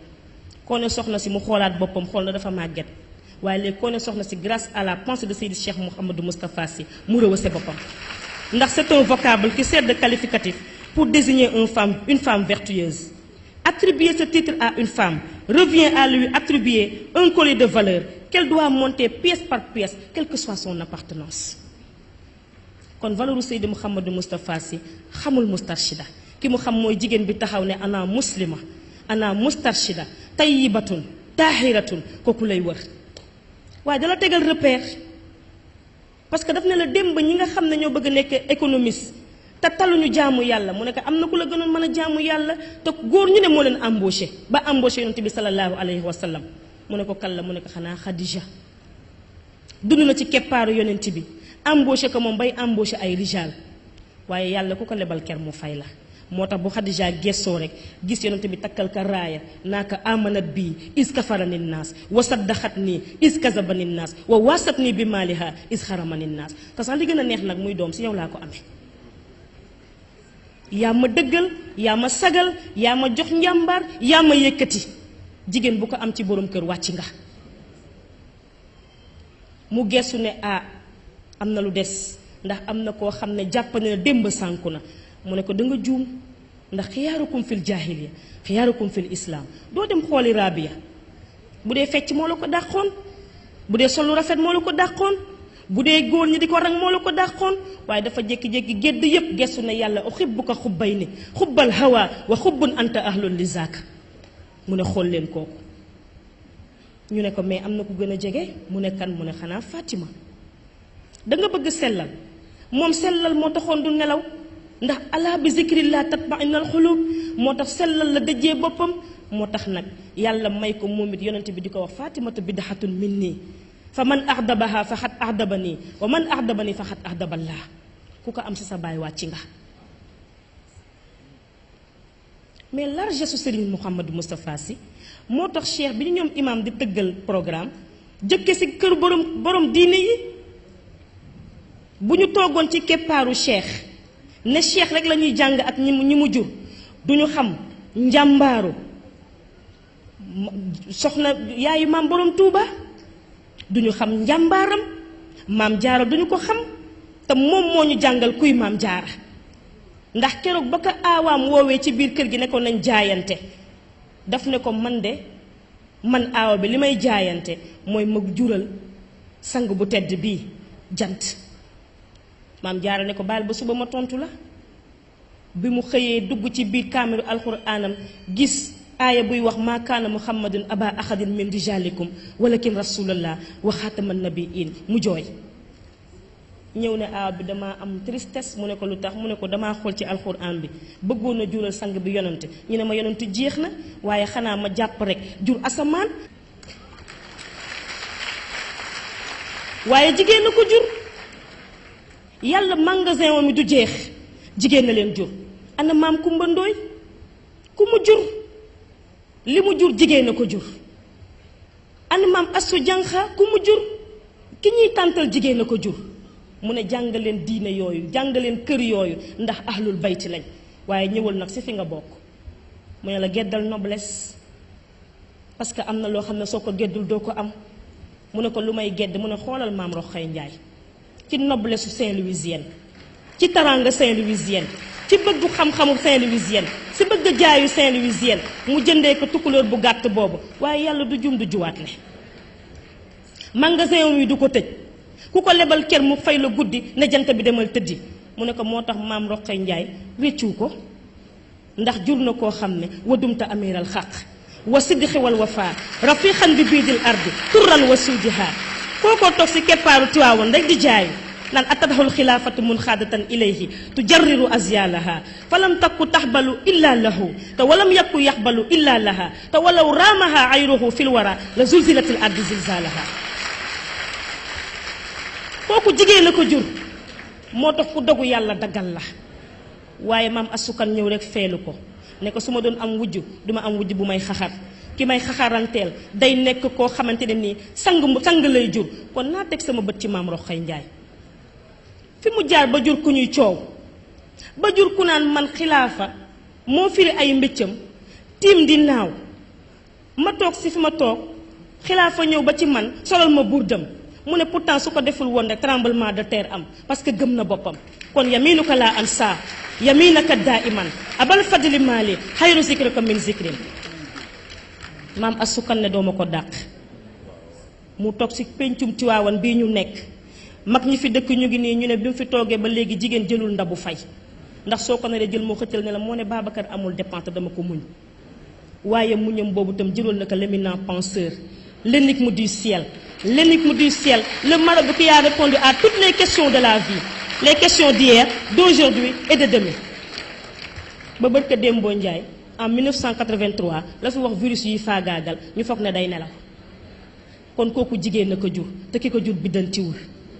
koo ne soxna si mu xoolaat boppam xool na dafa màgget waaye léegi koo ne soxna si grâce à la pensée de Seydi Cheikh Mouhamadou Moustapha Sy mu rehaussé boppam. ndax c'est un vocable qui sert de qualificatif pour désigner une femme vertueuse. Attribuer ce titre à une femme revient à lui attribuer un collier de valeur qu'elle doit monter pièce par pièce, quelle que soit son appartenance. kon valeur Seydi Mouhamadou Moustapha Sy xamul mustarshida ki mu xam mooy jigéen bi taxaw ne ana muslima ana mustarshida tayyibatun tahiratun kooku lay wër waaye dala tegal repère parce que daf ne la démb ñi nga xam ne ñoo bëgg a nekk économiste te taluñu jaamu yàlla mu nekk am na ku la gënoon mën a jaamu yàlla te góor ñu ne moo leen embauché ba embauché yonent bi sallallahu alayhi wa sallam mu ne ko kal la mu ne ko xanaa Khadija dund na ci keppaaru yonent bi embauché ko moom bay embauché ay rijal waaye yàlla ku ko lebal ker mu fay la moo tax bu Khadija gessoo rek gis yonent bi takkal ka raaya naa ko amanat bii is kafarani naas wa saddaxat nii is kazabani naas wa wasat nii bi maaliha is xaramani naas te sax li gën a neex nag muy doom si yow laa ko amee yaa ma dëggal yaa ma sagal yaa ma jox njàmbaar yaa ma yëkkati jigéen bu ko am ci borom kër wàcc nga mu gestu ne am na lu des ndax am na koo xam ne jàpp ne démb sànku na mu ne ko da nga juum ndax xiyaarukum fil jaahiliya xiyaarukum fil islam doo dem xooli Rabia bu dee fecc moo la ko dàqoon bu dee solu rafet moo la ko dàqoon bu dee góor ñi di ko rang moo la ko dàqoon waaye dafa jékki-jékki gédd yépp gestu ne yàlla uhibbuka xubbayni xubbal hawa wa xubbun anta ahlun li zaaka mu ne xool leen kooku ñu ne ko mais am na ku gën a jege mu ne kan mu ne xanaa Fatima da nga bëgg sellal moom sellal moo taxoon du nelaw ndax ala bi zikrillah tatma'innul xulub moo tax sellal la dëjee boppam moo tax nag yàlla may ko moom it yonent bi di ko wax Fatimatu bid'atun minni fa man axdabaha fa xat axdabani wa man axdabani fa xat axdaballah ku ko am si sa baay wàcc nga mais largesse su Serigne Mouhamadou Moustapha Sy moo tax cheikh bi ñu ñoom imam di tëggal programme jëkke si kër borom diine yi bu ñu toogoon ci keppaaru cheikh ne cheikh rek la ñuy jàng ak ñi mu jur duñu xam njàmbaaru soxna yaayu maam borom Touba duñu xam njàmbaaram maam jaara duñu ko xam te moom moo ñu jàngal kuy maam jaara ndax keroog ba ko aawaam woowee ci biir kër gi ne ko nañ jaayante daf ne ko man aawa bi li may jaayante mooy ma jural sang bu tedd bii jant maam jaara ne ko baal ba suba ma tontu la bi mu xëyee dugg ci biir kaamiru alxuraanam gis aaya buy wax maa kaana muhammadun aba ahadin min rijalikum walakin rasulallah wa xaataman nabiin mu jooy ñëw ne aawa bi dama am tristesse mu ne ko lu tax mu ne ko damaa xool ci alxuraan bi bëggoon na jural sang bi yonante ñu ne ma yonante jeex na waaye xanaa ma jàpp rek jur asamaan waaye jigéen na ko jur yàlla magasin wa mi du jeex jigéen na leen jur ana maam Kumba Ndooy ku mu jur li mu jur jigéen na ko jur ana maam Astu Janxa ku mu jur ki ñuy tàntal jigéen a ko jur mu ne jàngaleen diine yooyu jàngaleen kër yooyu ndax ahlul bayti lañ waaye ñëwal nag si fi nga bokk mu ne la geddal noblesse parce que am na loo xam ne soo ko geddul doo ko am mu ne ko lu may gedd mu ne xoolal maam Roxaya Njaay ci noblesse Saint-Louisienne ci taranga Saint-Louisienne ci bëgg xam-xamu Saint-Louisienne si bëgg jaayu Saint-Louisienne mu jëndee ko tukkulóor bu gàtt boobu waaye yàlla du jum du juwaat le magasin wi du ko tëj ku ko lebal kër mu fay la guddi ne jant bi demal tëddi mu ne ko moo tax maam Roxaya Njaay réccu ko ndax jur na koo xam ne wadumta amiral xaq wa siddiqi wal wafa rafiqan bi biidil ardi turran wa suudiha kookoo toog si keppaaru Tiwaawoon rek di jaayu naan atadahul xilaafatu mun xaadatan ilayhi tujarriru azyalaha falam takku taxbalu illa lahu te walam yakku yaxbalu illa laha te walaw raamaha ayruhu fil wara la zulzilatil ardi zilzalaha kooku jigéen a ko jur moo tax ku dogu yàlla daggal la waaye maam asukan ñëw rek feelu ko ne ko su ma doon am wujj duma am wujj bu may xaxar ki may xaxaranteel day nekk koo xamante ne nii sang lay jur kon naa teg sama bët ci maam Roxaya Njaay fi mu jaar ba jur ku ñuy coow ba jur ku naan man xilaafa moo firi ay mbëccam tiim di naaw ma toog si fi ma toog xilaafa ñëw ba ci man solal ma burdam mu ne pourtant su ko deful woon rek tremblement de terre am parce que gëm na boppam kon yaminuka laa ansa yaminaka daiman abal fadli maali xayru zikrika min zikrin maam asukan ne dooma ko dàq mu toog si péncum Tiwaawan bii ñu nekk mag ñi fi dëkk ñu ngi nii ñu ne bi mu fi toogee ba léegi jigéen jëlul ndabu fay ndax soo ko naree jël moo xëccal ne la moo ne Babacar amul dépense dama ko muñ waaye muñam boobu itam jëloon na ko l'éminent penseur l'énigme du ciel le marabout qui a répondu à toutes les questions de la vie les questions d'hier d'aujourd'hui et de demain ba barka Dembo Ndiaye en 1983 la fi wax virus yi faagaagal ñu foog ne day nelaw kon kooku jigéen na ko jur te ki ko jur biddantiwul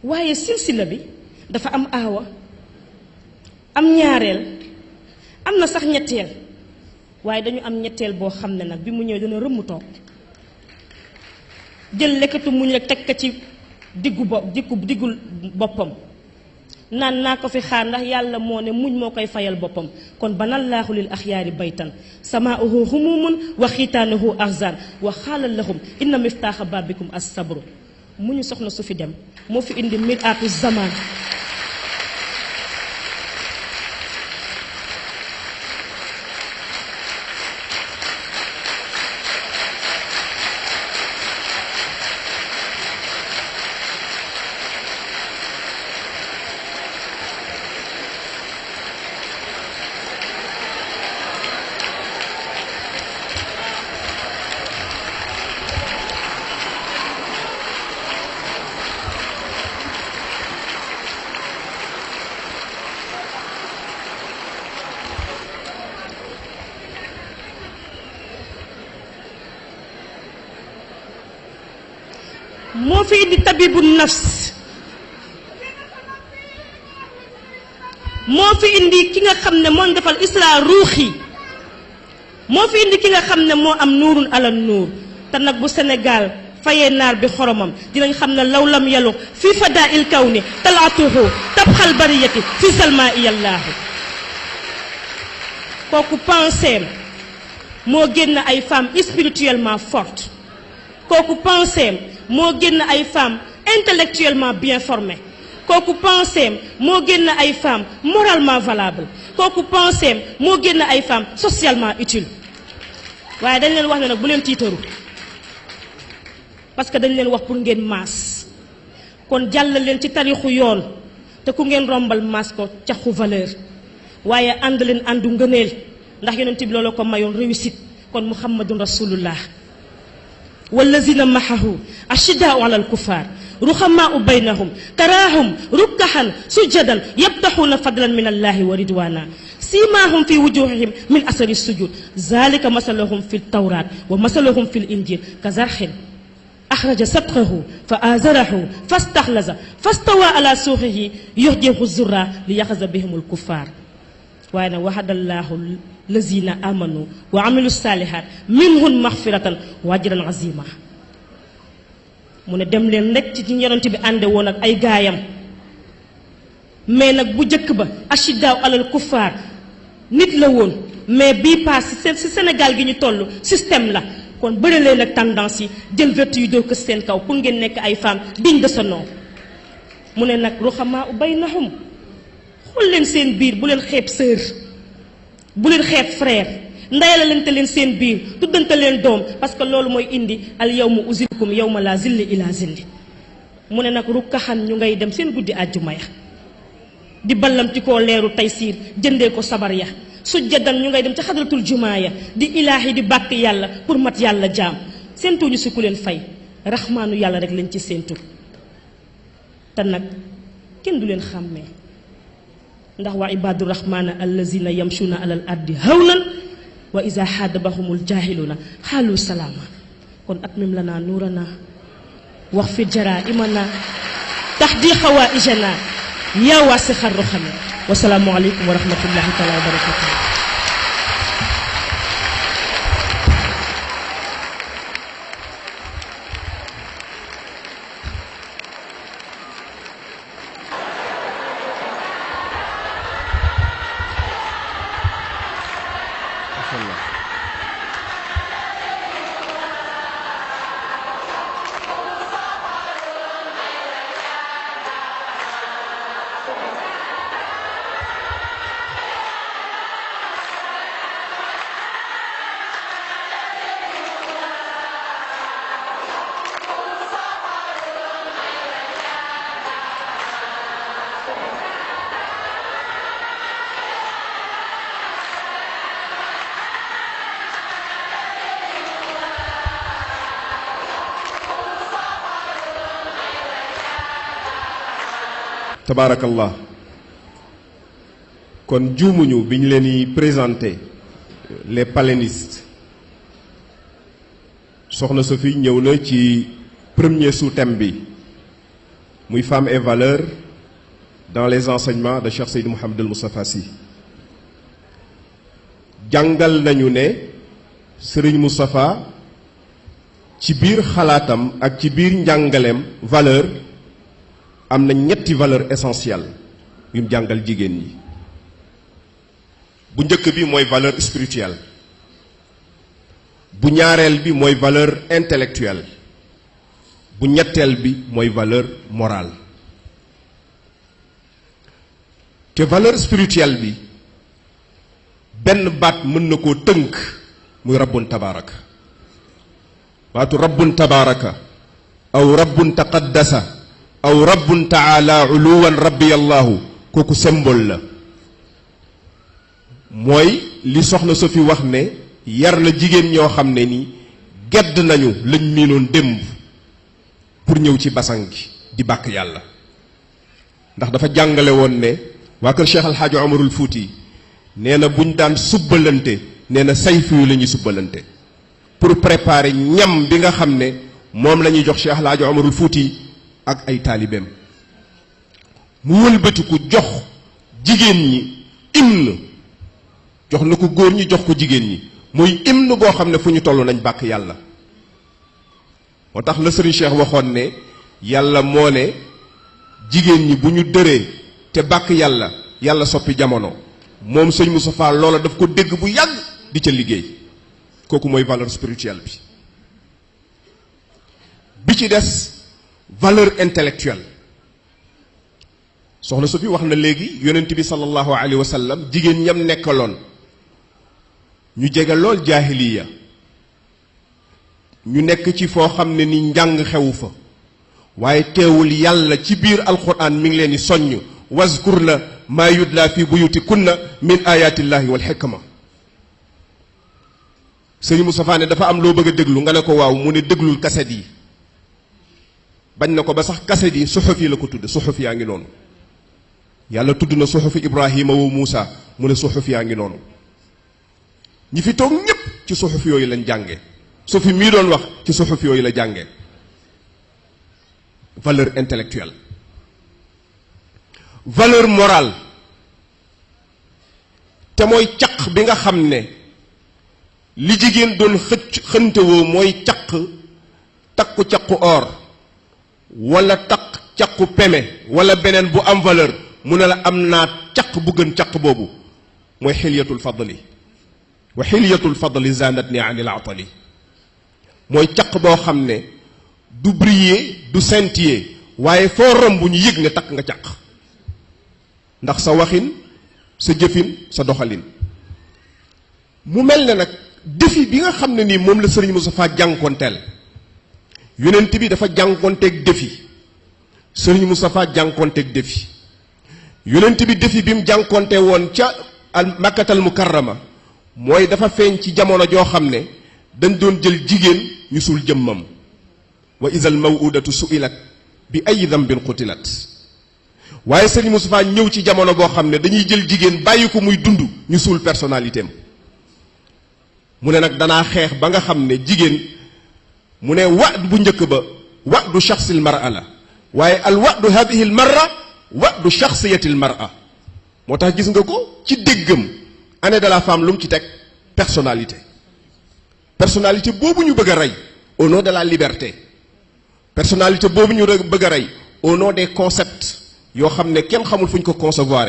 waaye silsila bi dafa am aawa am ñaareel am na sax ñetteel waaye dañu am ñetteel boo xam ne nag bi mu ñëwee dana rëmm toog jël lekkatu muñ rek teg ko ci diggul boppam naan naa ko fi xaar ndax yàlla moo ne muñ moo koy fayal boppam kon banallaahu lil axyaari baytan samaauhu humumun wa xiitaanuhu ahzan wa xaalal lahum inna miftaaxa babikum as sabru muñu soxna su fi dem moo fi indi miraatu zaman moo fi indi tabibu nafs moo fi indi ki nga xam ne moo defal isla ruuxi moo fi indi ki nga xam ne moo am nuurun ala nuur te nag bu Sénégal fayee naar bi xoromam dinañ xam ne law lam yalu fi fadaa il kawni talaatuhu tabxal bariyati fi salma iyallaahu kooku penseem moo génn ay femmes spirituellement fortes kooku penseem moo génn ay femmes intellectuellement bien formées kooku penseem moo génn ay femmes moralement valables kooku penseem moo génn ay femmes socialement utiles waaye dañ leen wax ne nag bu leen tiitaru parce que dañ leen wax pour ngeen maas kon jàll leen ci tarixu yoon te ku ngeen rombal maas ko caxu valeur waaye ànd leen àndu ngëneel ndax yonent bi loolu ko mayoon réussite kon muhammadun rasulullah wallazina mahahu ashiddaau ala alkuffar ruhamaau baynahum taraahum rukkahan sujjadan yabtaxuuna fadlan min allahi wa ridwana simahum fi wujuhihim min asari sujud zalika masalahum fi ltawrat wa masalahum fi linjil ka zarxin axraja satxahu fa azarahu fastaxlaza fastawa ala suuxihi yuxjihu zurra li yaxaza bihim alkuffar waaye nag waxadallahu lazina amanu wa amilu salihat minhum maxfiratan wa ajran azima mu ne dem leen rek ci yonent bi ànde woon ak ay gaayam mais nag bu njëkk ba ashiddaaw alal kuffaar nit la woon mais bii paas si Sénégal gi ñu toll système la kon bëri leen ak tendance yi jël vertu yi doo ko seen kaw pour ngeen nekk ay femmes dignes de ce nom mu ne nag ruhamaa baynahum xool leen seen biir bu leen xeeb sœur bu leen xeeb frère ndayalante leen seen biir tuddante leen doom parce que loolu mooy indi al yawma uzilkum yawma la zilli ila zilli mu ne nag rukkaxan ñu ngay dem seen guddi àjjuma ya di ballamti koo leeru taysiir jëndee ko sabar ya sujjadan ñu ngay dem ca xadratul jumaa ya di ilaahi di bàkk yàlla pour mat yàlla jaam seentuñu si ku leen fay raxmaanu yàlla rek lañ ci seentu te nag kenn du leen xàmmee ndax waa ibaadu rahmaana allazina yamshuna alal ardi hawnan wa iza xaadabahumul jaahiluna xaalu salaama kon atmim lana nuurana wax fi jaraa'imana tahdi xawaa'ijana yaa waasixar ruxami wasalaamu aleykum wa rahmatullahi taala wa barakatuh. tabaarakallah kon juumuñu bi ñu leen di présenté les palénistes soxna Sophie ñëw na ci premier sous-thème bi muy femmes et valeurs dans les enseignements de Cheikh Seydou Mouhamadul Moustapha Sy jàngal nañu ne Serigne Moustapha ci biir xalaatam ak ci biir njàngaleem valeur am na ñetti valeur essentielle yu mu jàngal jigéen ñi bu njëkk bi mooy valeur spirituelle bu ñaareel bi mooy valeur intellectuelle bu ñetteel bi mooy valeur morale te valeur spirituelle bi benn baat mën na koo tënk muy rabbun tabaraka baatu rabbun tabaraka aw rabbun taqaddasa aw rabbun taala uluwan rabbiyallahu kooku symbole la mooy li soxna Sophie wax ne yar na jigéen ñoo xam ne ni gedd nañu lañ miinoon démb pour ñëw ci basang gi di bàkk yàlla ndax dafa jàngale woon ne waa kër Cheikh Al Hadj Omarul Fouti nee na buñ daan subbalante nee na sayfu yu la ñuy subbalante pour préparer ñam bi nga xam ne moom la ñuy jox Cheikh Al Hadj Omarul Fouti ak ay taalibeem mu wëlbatiku jox jigéen ñi hymne jox na ko góor ñi jox ko jigéen ñi muy hymne boo xam ne fu ñu toll nañ bàkk yàlla moo tax la Serigne Cheikh waxoon ne yàlla moo ne jigéen ñi bu ñu dëree te bàkk yàlla yàlla soppi jamono moom sëñ Moustapha loola daf ko dégg bu yàgg di ca liggéey kooku mooy valeur spirituelle bi ci des valeur intellectuelle soxna Sophie wax na léegi yonent bi sallallahu alayhi wa sallam jigéen ñam nekkaloon ñu jege lool jaahiliya ñu nekk ci foo xam ne ni njàng xewu fa waaye teewul yàlla ci biir alquran mi ngi leen di soññ wazkurna maa yudla fi buyutikunna min ayatillahi wal hikma sëriñ Moustapha ne dafa am loo bëgg a déglu nga ne ko waaw mu ne déglul kaset yi bañ na ko ba sax kaset yi suxuf yi la ko tudd suxuf yaa ngi noonu yàlla tudd na suxufi Ibrahima wa Muusa mu ne suxuf yaa ngi noonu ñi fi toog ñépp ci suxuf yooyu lañ jànge Sophie mii doon wax ci suxuf yooyu la jànge valeur intellectuelle valeur morale te mooy caq bi nga xam ne li jigéen doon xëntewoo mooy caq takku caqu or wala taq caqu peme wala beneen bu am valeur mu ne la am naa caq bu gën caq boobu mooy xilyatul fadli wa xilyatul fadli zanatni anil atali mooy caq boo xam ne du briller du scintiller waaye foo romb ñu yëg ne takk nga caq ndax sa waxin sa jëfin sa doxalin mu mel ne nag défi bi nga xam ne nii moom la Serigne Moustapha jànkonteel yonent bi dafa jànkonteeg défi Serigne Moustapha jànkonteeg défi yonent bi défi bi mu jànkonte woon ca al makkatal mukarrama mooy dafa feeñ ci jamono joo xam ne dañ doon jël jigéen ñu suul jëmmam wa isal mawudatu suilat bi ay dambin qutilat waaye Serigne Moustapha ñëw ci jamono boo xam ne dañuy jël jigéen bàyyi ko muy dund ñu suul personnalité am mu ne nag danaa xeex ba nga xam ne jigéen mu ne wa'd bu njëkk ba wa'du shaxsil mar'a la waaye al wa'du hadihi al marra wa'du shaxsiyati al mar'a moo tax gis nga ko ci déggam année de la femme lu mu ci teg personnalité personnalité boobu ñu bëgg a rey au nom de la liberté personnalité boobu ñu bëgg a rey au nom des concepts yoo xam ne kenn xamul fu ñu ko concevoir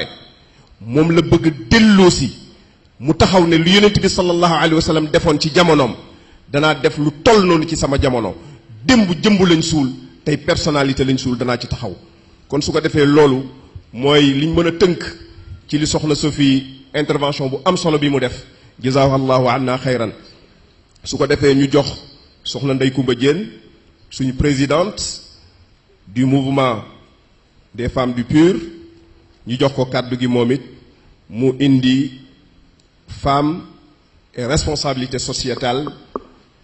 moom la bëgg delloosi mu taxaw ne lu yonent bi sallallahu alayhi wa sallam defoon ci jamonoom danaa def lu toll noonu ci sama jamono démb jëmb lañ suul tey personnalité lañ suul danaa ci taxaw kon su ko defee loolu mooy liñ mën a tënk ci li soxna Sophie intervention bu am solo bi mu def jazaakallahu anna xayran su ko defee ñu jox soxna Ndeye Koumba Diène suñu présidente du mouvement des femmes du PUR ñu jox ko kàddu gi moom it mu indi femme et responsabilité sociétale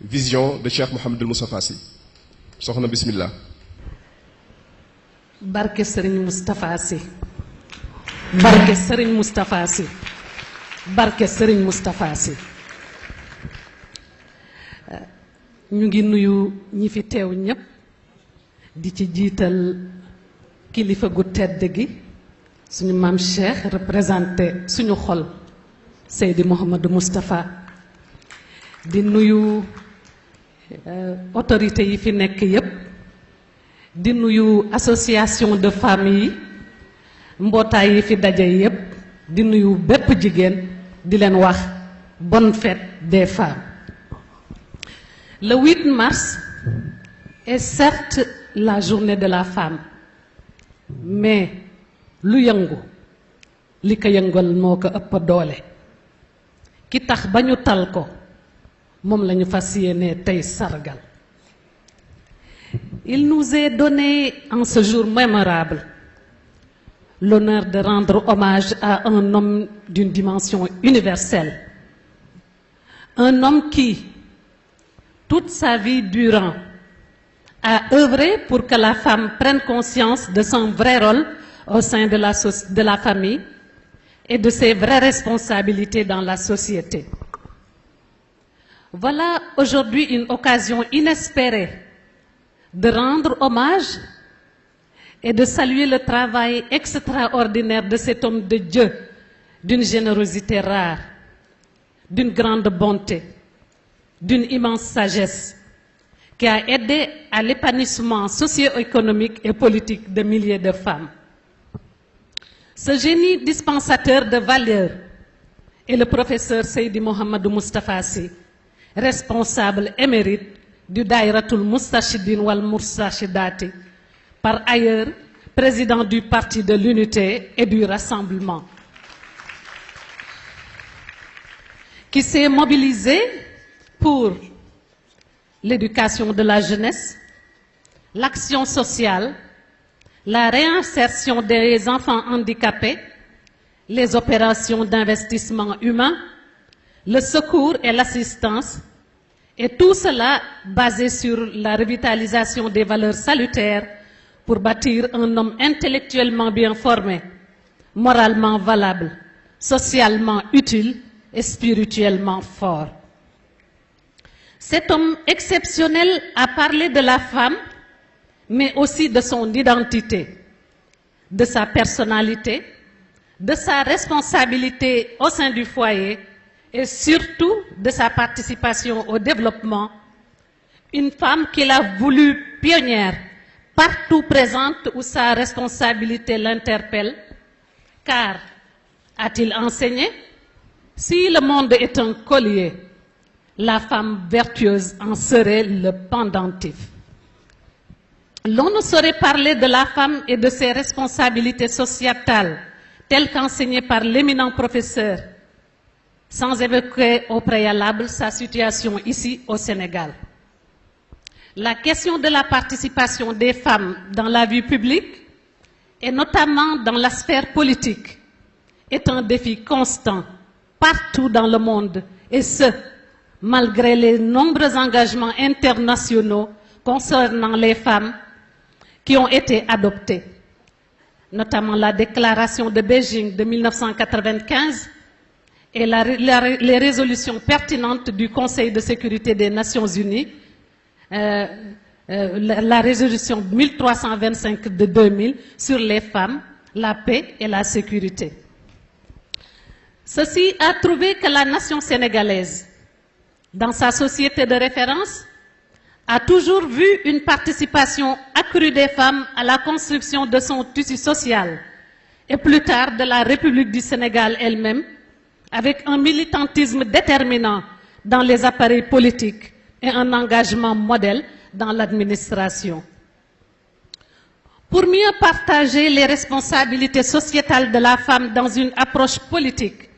vision de Cheikh Mouhamadul Moustapha Sy soxna bismillah barke Serigne Moustapha Sy barke Serigne Moustapha Sy barke Serigne Moustapha Sy ñu ngi nuyu ñi fi teew ñépp di ci jiital kilifa gu tedd gi suñu maam Cheikh représenté suñu xol Seydi Mouhamadou Moustapha di nuyu autorités yi fi nekk yépp di nuyu association de famille yi mbootaay yi fi daje yépp di nuyu bépp jigéen di leen wax bonne fête des femmes. Le 8 mars est certes la journée de la femme mais lu yëngu li ko yëngal moo ko ëpp doole ki tax ba ñu tal ko moom la ñu fas yéene tey sargal. Il nous est donné en ce jour mémorable l'honneur de rendre hommage à un homme d'une dimension universelle, un homme qui, toute sa vie durant, a œuvré pour que la femme prenne conscience de son vrai rôle au sein de la famille et de ses vraies responsabilités dans la société. Voilà aujourd'hui une occasion inespérée de rendre hommage et de saluer le travail extraordinaire de cet homme de Dieu, d'une générosité rare, d'une grande bonté, d'une immense sagesse, qui a aidé à l'épanouissement socio-économique et politique de milliers de femmes. Ce génie dispensateur de valeurs est le professeur Seydi Mouhamadou Moustapha Sy, responsable émérite du Daïratul Moustachidine wal Moustachidati, par ailleurs président du Parti de l'Unité et du Rassemblement, qui s'est mobilisé pour l'éducation de la jeunesse, l'action sociale, la réinsertion des enfants handicapés, les opérations d'investissement humain, le secours et l'assistance, et tout cela basé sur la revitalisation des valeurs salutaires pour bâtir un homme intellectuellement bien formé, moralement valable, socialement utile et spirituellement fort. Cet homme exceptionnel a parlé de la femme, mais aussi de son identité, de sa personnalité, de sa responsabilité au sein du foyer et surtout de sa participation au développement. Une femme qu'il a voulu pionnière, partout présente où sa responsabilité l'interpelle, car, a-t-il enseigné, si le monde est un collier, la femme vertueuse en serait le pendentif. L'on ne saurait parler de la femme et de ses responsabilités sociétales, telles qu'enseignées par l'éminent professeur, sans évoquer au préalable sa situation ici au Sénégal. La question de la participation des femmes dans la vie publique, et notamment dans la sphère politique, est un défi constant partout dans le monde, et ce, malgré les nombreux engagements internationaux concernant les femmes qui ont été adoptés, notamment la déclaration de Beijing de 1995 et les résolutions pertinentes du Conseil de sécurité des Nations Unies, la résolution 1325 de 2000 sur les femmes, la paix et la sécurité. Ceci a trouvé que la nation sénégalaise, dans sa société de référence, a toujours vu une participation accrue des femmes à la construction de son tissu social et plus tard de la République du Sénégal elle-même, avec un militantisme déterminant dans les appareils politiques et un engagement modèle dans l'administration. Pour mieux partager les responsabilités sociétales de la femme dans une approche politique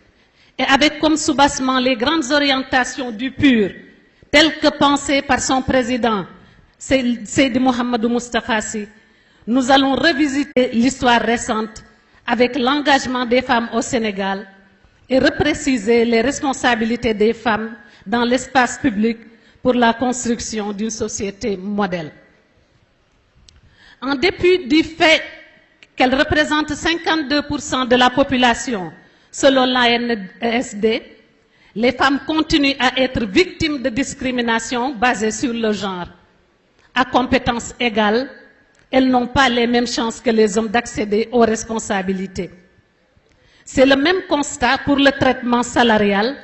et avec comme soubassement les grandes orientations du PUR, telles que pensées par son président, Seydi Mouhamadou Moustapha Sy, nous allons revisiter l'histoire récente avec l'engagement des femmes au Sénégal et repréciser les responsabilités des femmes dans l'espace public pour la construction d'une société modèle. En dépit du fait qu'elles représentent 52% de la population, selon l'ANSD, les femmes continuent à être victimes de discrimination basée sur le genre. À compétences égales, elles n'ont pas les mêmes chances que les hommes d'accéder aux responsabilités. C'est le même constat pour le traitement salarial,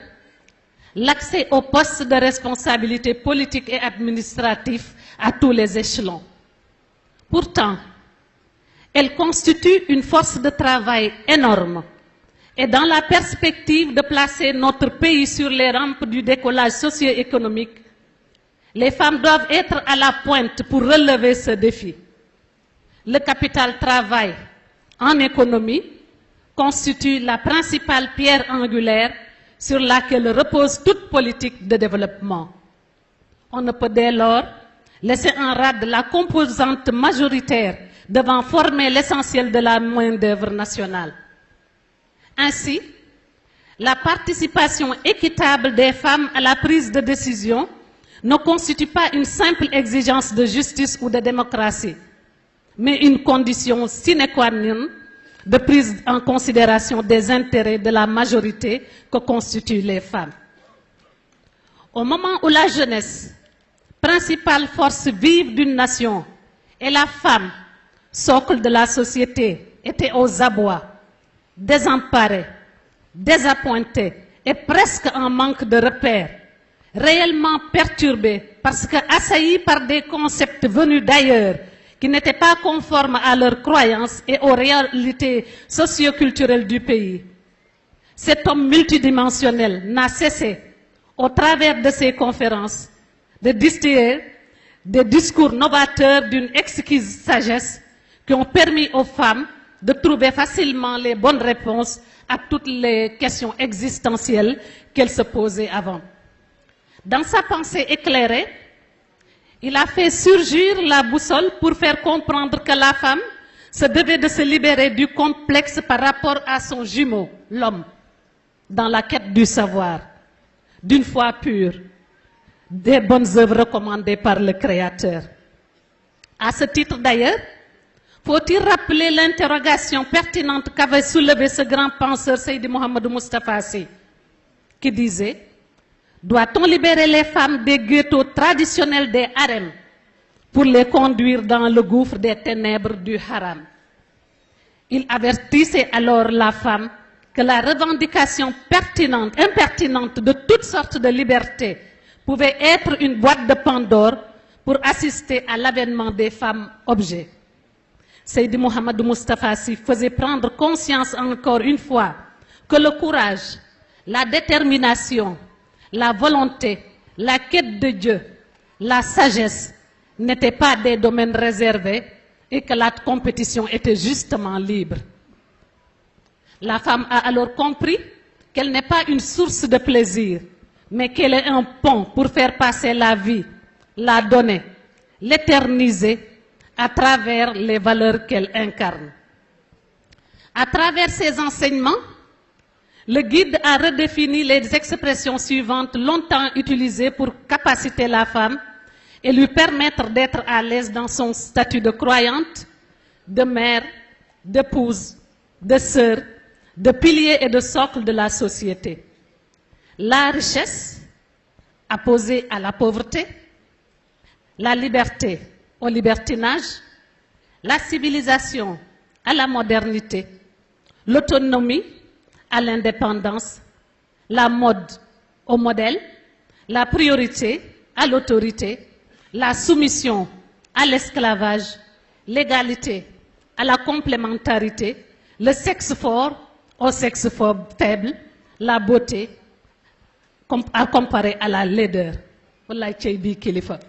l'accès aux postes de responsabilité politique et administratif à tous les échelons. Pourtant, elles constituent une force de travail énorme et dans la perspective de placer notre pays sur les rampes du décollage socio-économique, les femmes doivent être à la pointe pour relever ce défi. Le capital travail en économie constitue la principale pierre angulaire sur laquelle repose toute politique de développement. On ne peut dès lors laisser en rade la composante majoritaire devant former l'essentiel de la main-d'œuvre nationale. Ainsi, la participation équitable des femmes à la prise de décision ne constitue pas une simple exigence de justice ou de démocratie, mais une condition sine qua non de prise en considération des intérêts de la majorité que constituent les femmes. Au moment où la jeunesse, principale force vive d'une nation, et la femme, socle de la société, était aux abois, désemparée, désappointée et presque en manque de repères, réellement perturbée parce que assaillie par des concepts venus d'ailleurs qui n'étaient pas conformes à leurs croyances et aux réalités socio-culturelles du pays. Cet homme multidimensionnel n'a cessé, au travers de ses conférences, de distiller des discours novateurs d'une exquise sagesse qui ont permis aux femmes de trouver facilement les bonnes réponses à toutes les questions existentielles qu'elles se posaient avant. Dans sa pensée éclairée, il a fait surgir la boussole pour faire comprendre que la femme se devait de se libérer du complexe par rapport à son jumeau, l'homme, dans la quête du savoir, d'une foi pure, des bonnes œuvres recommandées par le Créateur. À ce titre d'ailleurs, faut-il rappeler l'interrogation pertinente qu'avait soulevée ce grand penseur Seydi Mouhamadou Moustapha Sy, qui disait: doit-on libérer les femmes des ghettos traditionnels des harems pour les conduire dans le gouffre des ténèbres du haram? Il avertissait alors la femme que la revendication impertinente de toutes sortes de libertés pouvait être une boîte de Pandore pour assister à l'avènement des femmes objets. Seydi Mouhamadou Moustapha Sy faisait prendre conscience encore une fois que le courage, la détermination, la volonté, la quête de Dieu, la sagesse n'étaient pas des domaines réservés et que la compétition était justement libre. La femme a alors compris qu'elle n'est pas une source de plaisir, mais qu'elle est un pont pour faire passer la vie, la donner, l'éterniser à travers les valeurs qu'elle incarne. À travers ses enseignements, le guide a redéfini les expressions suivantes longtemps utilisées pour capaciter la femme et lui permettre d'être à l'aise dans son statut de croyante, de mère, d'épouse, de sœur, de pilier et de socle de la société. La richesse opposée à la pauvreté, la liberté au libertinage, la civilisation à la modernité, l'autonomie à l'indépendance, la mode au modèle, la priorité à l'autorité, la soumission à l'esclavage, l'égalité à la complémentarité, le sexe fort au sexe faible, la beauté à comparer à la laideur. Wallaay cey bii kilifa.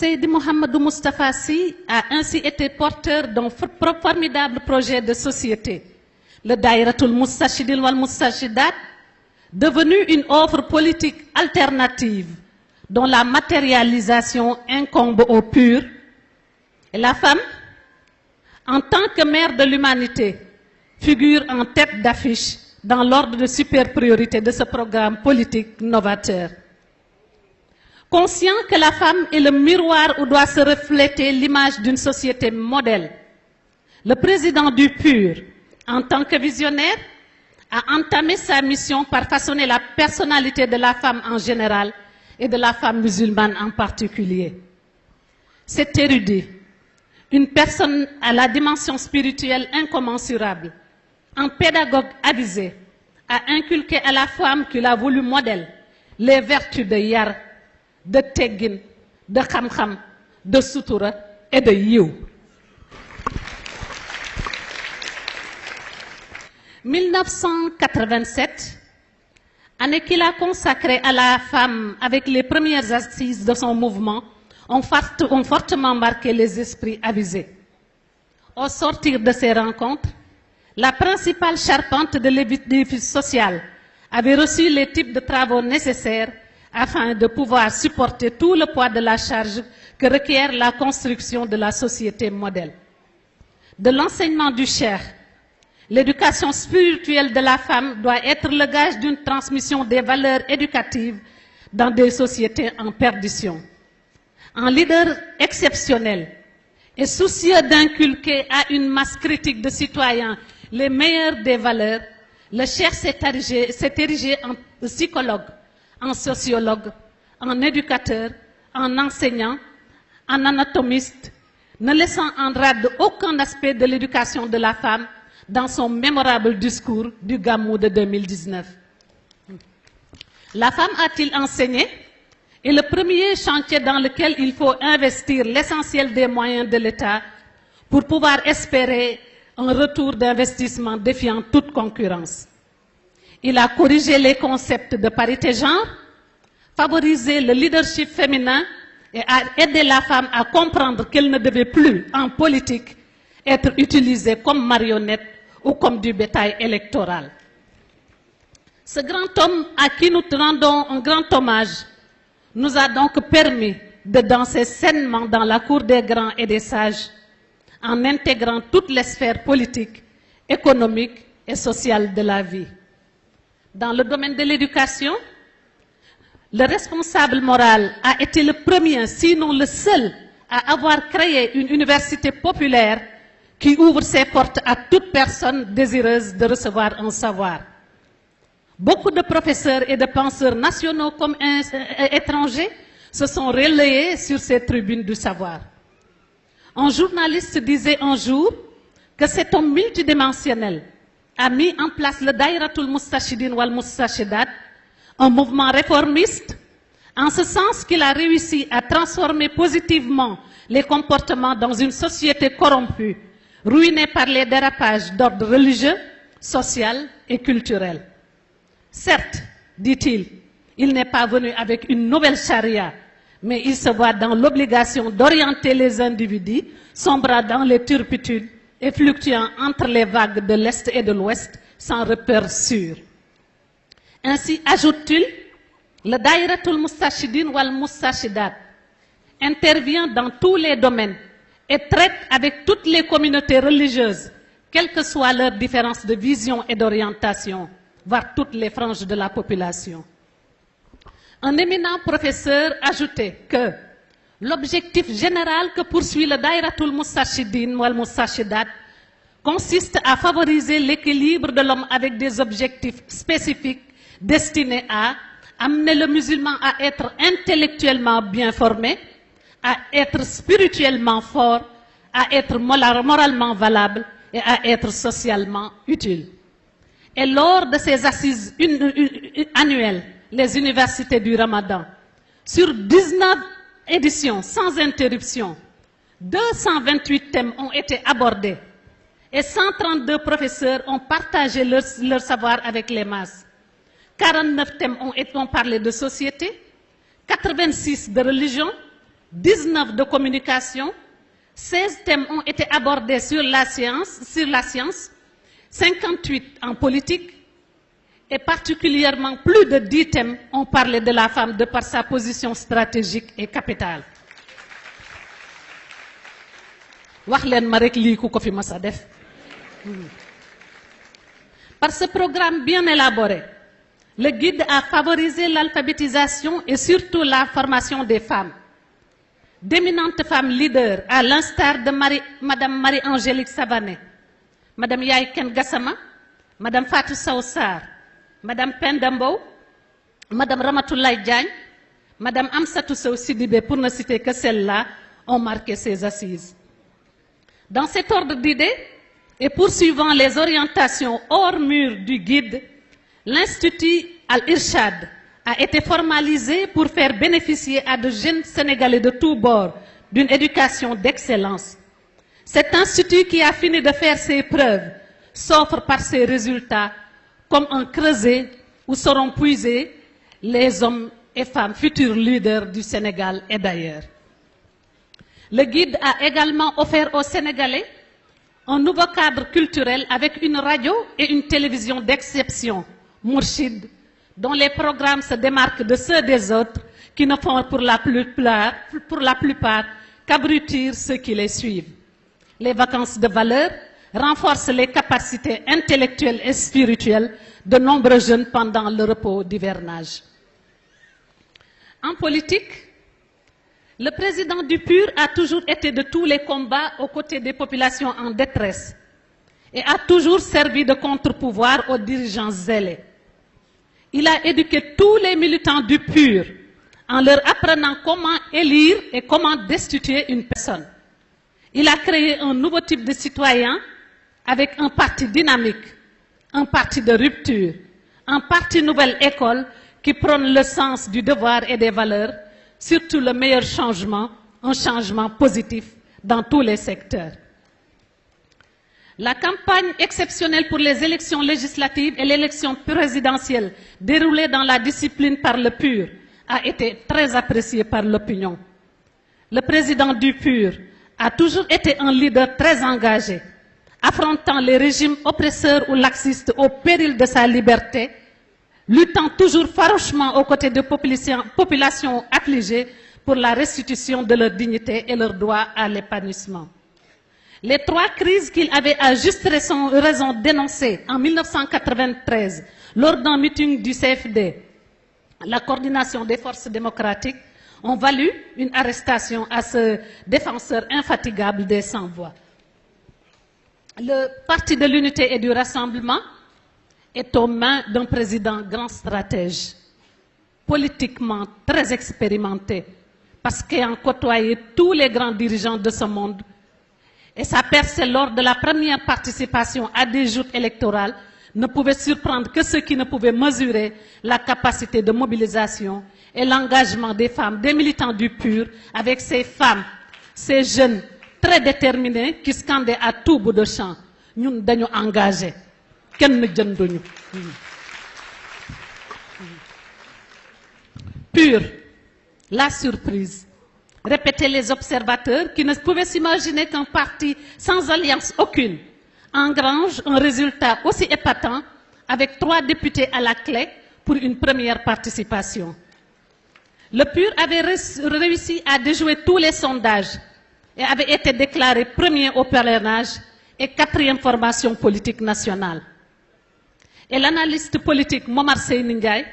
Seydi Mouhamadou Moustapha Sy a ainsi été porteur d'un formidable projet de société, le Daïratul Moustachidine wal Moustarchidat, devenu une offre politique alternative dont la matérialisation incombe aux purs. Et la femme, en tant que mère de l'humanité, figure en tête d'affiche dans l'ordre de super priorité de ce programme politique novateur. Conscient que la femme est le miroir où doit se refléter l'image d'une société modèle, le président du PUR, en tant que visionnaire, a entamé sa mission par façonner la personnalité de la femme en général et de la femme musulmane en particulier. Cet érudit, une personne à la dimension spirituelle incommensurable, un pédagogue avisé, a inculqué à la femme qu'il a voulu modèle les vertus de yar, de teggin, de xam-xam, de sutura et de yiw. 1987, année qu'il a consacrée à la femme avec les premières assises de son mouvement, ont fortement marqué les esprits avisés. Au sortir de ces rencontres, la principale charpente de l'édifice social avait reçu les types de travaux nécessaires afin de pouvoir supporter tout le poids de la charge que requiert la construction de la société modèle. De l'enseignement du Cheikh, l'éducation spirituelle de la femme doit être le gage d'une transmission des valeurs éducatives dans des sociétés en perdition. Un leader exceptionnel et soucieux d'inculquer à une masse critique de citoyens les meilleures des valeurs, le Cheikh s'est érigé en psychologue, en sociologue, en éducateur, en enseignant, en anatomiste, ne laissant en rade aucun aspect de l'éducation de la femme dans son mémorable discours du Gamou de 2019. La femme a-t-il enseigné est le premier chantier dans lequel il faut investir l'essentiel des moyens de l'État pour pouvoir espérer un retour d'investissement défiant toute concurrence. Il a corrigé les concepts de parité genre, favorisé le leadership féminin et a aidé la femme à comprendre qu'elle ne devait plus, en politique, être utilisée comme marionnette ou comme du bétail électoral. Ce grand homme à qui nous rendons un grand hommage nous a donc permis de danser sainement dans la cour des grands et des sages en intégrant toutes les sphères politiques, économiques et sociales de la vie. Dans le domaine de l'éducation, le responsable moral a été le premier, sinon le seul, à avoir créé une université populaire qui ouvre ses portes à toute personne désireuse de recevoir un savoir. Beaucoup de professeurs et de penseurs nationaux comme étrangers se sont relayés sur ces tribunes du savoir. Un journaliste disait un jour que cet homme multidimensionnel, a mis en place le Daïratul Moustachidine wal Moustachidat, un mouvement réformiste, en ce sens qu'il a réussi à transformer positivement les comportements dans une société corrompue, ruinée par les dérapages d'ordre religieux, social et culturel. Certes, dit-il, il n'est pas venu avec une nouvelle charia, mais il se voit dans l'obligation d'orienter les individus, sombrant dans les turpitudes et fluctuant entre les vagues de l'Est et de l'Ouest, sans repère sûr. Ainsi, ajoute-t-il, le Daïratul Moustachidine wal Moustachidat intervient dans tous les domaines et traite avec toutes les communautés religieuses, quelles que soient leurs différences de vision et d'orientation, voire toutes les franges de la population. Un éminent professeur ajoutait que l'objectif général que poursuit le Daïratul Moustachidine wal Moustachidat consiste à favoriser l'équilibre de l'homme avec des objectifs spécifiques destinés à amener le musulman à être intellectuellement bien formé, à être spirituellement fort, à être moralement valable et à être socialement utile. Et lors de ces assises annuelles, les universités du Ramadan, sur 19 éditions sans interruption, 228 thèmes ont été abordés et 132 professeurs ont partagé leur savoir avec les masses. 49 thèmes ont parlé de société, 86 de religion, 19 de communication, 16 thèmes ont été abordés sur la science, 58 en politique, et particulièrement plus de 10 thèmes ont parlé de la femme de par sa position stratégique et capitale. Wax leen ma rek lii ku ko fi mas a def. Par ce programme bien élaboré, le guide a favorisé l'alphabétisation et surtout la formation des femmes. D'éminentes femmes leaders, à l'instar de Madame Marie-Angélique Savané, Madame Yaye Ken Gassama, Madame Fatou Sow Sarr, Madame Penda Mbow, Madame Ramatoulaye Diagne, Madame Amsatou Sow Sidibé, pour ne citer que celles-là, ont marqué ces assises. Dans cet ordre d'idées, et poursuivant les orientations hors mur du guide, l'Institut Al-Irshad a été formalisé pour faire bénéficier à de jeunes Sénégalais de tous bords d'une éducation d'excellence. Cet institut qui a fini de faire ses preuves s'offre par ses résultats comme un creuset où seront puisés les hommes et femmes futurs leaders du Sénégal et d'ailleurs. Le guide a également offert aux Sénégalais un nouveau cadre culturel avec une radio et une télévision d'exception, Mourchid, dont les programmes se démarquent de ceux des autres qui ne font pour la plupart qu'abrutir ceux qui les suivent. Les vacances de valeur renforcent les capacités intellectuelles et spirituelles de nombreux jeunes pendant le repos d'hivernage. En politique, le président du PUR a toujours été de tous les combats aux côtés des populations en détresse et a toujours servi de contre-pouvoir aux dirigeants zélés. Il a éduqué tous les militants du PUR en leur apprenant comment élire et comment destituer une personne. Il a créé un nouveau type de citoyen avec un parti dynamique, un parti de rupture, un parti nouvelle école qui prône le sens du devoir et des valeurs, surtout le meilleur changement, un changement positif dans tous les secteurs. La campagne exceptionnelle pour les élections législatives et l'élection présidentielle déroulée dans la discipline par le PUR a été très appréciée par l'opinion. Le président du PUR a toujours été un leader très engagé, affrontant les régimes oppresseurs ou laxistes au péril de sa liberté, luttant toujours farouchement aux côtés de populations affligées pour la restitution de leur dignité et leur droit à l'épanouissement. Les trois crises qu'il avait à juste raison dénoncées en 1993 lors d'un meeting du CFD, la coordination des forces démocratiques, ont valu une arrestation à ce défenseur infatigable des sans-voix. Le Parti de l'Unité et du Rassemblement est aux mains d'un président grand stratège, politiquement très expérimenté, parce qu'ayant côtoyé tous les grands dirigeants de ce monde, et sa percée lors de la première participation à des joutes électorales ne pouvait surprendre que ceux qui ne pouvaient mesurer la capacité de mobilisation et l'engagement des femmes, des militants du PUR, avec ces femmes, ces jeunes très déterminés qui scandaient à tout bout de champ. Nous sommes engagés. PUR, la surprise. Répétaient les observateurs qui ne pouvaient s'imaginer qu'un parti sans alliance aucune engrange un résultat aussi épatant avec 3 députés à la clé pour une première participation. Le PUR avait réussi à déjouer tous les sondages et avait été déclaré premier au parrainage et 4e formation politique nationale. Et l'analyste politique Momar Seyni Ndiaye,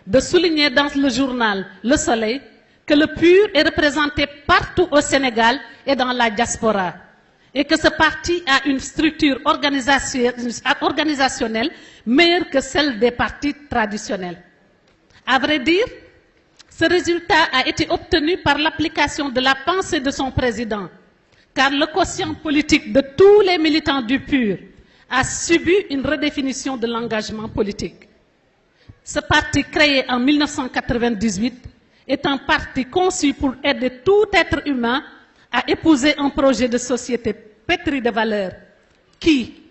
de souligner dans le journal Le Soleil que le PUR est représenté partout au Sénégal et dans la diaspora, et que ce parti a une structure organisationnelle meilleure que celle des partis traditionnels. À vrai dire, ce résultat a été obtenu par l'application de la pensée de son président, car le quotient politique de tous les militants du PUR a subi une redéfinition de l'engagement politique. Ce parti créé en 1998 est un parti conçu pour aider tout être humain à épouser un projet de société pétri de valeurs qui,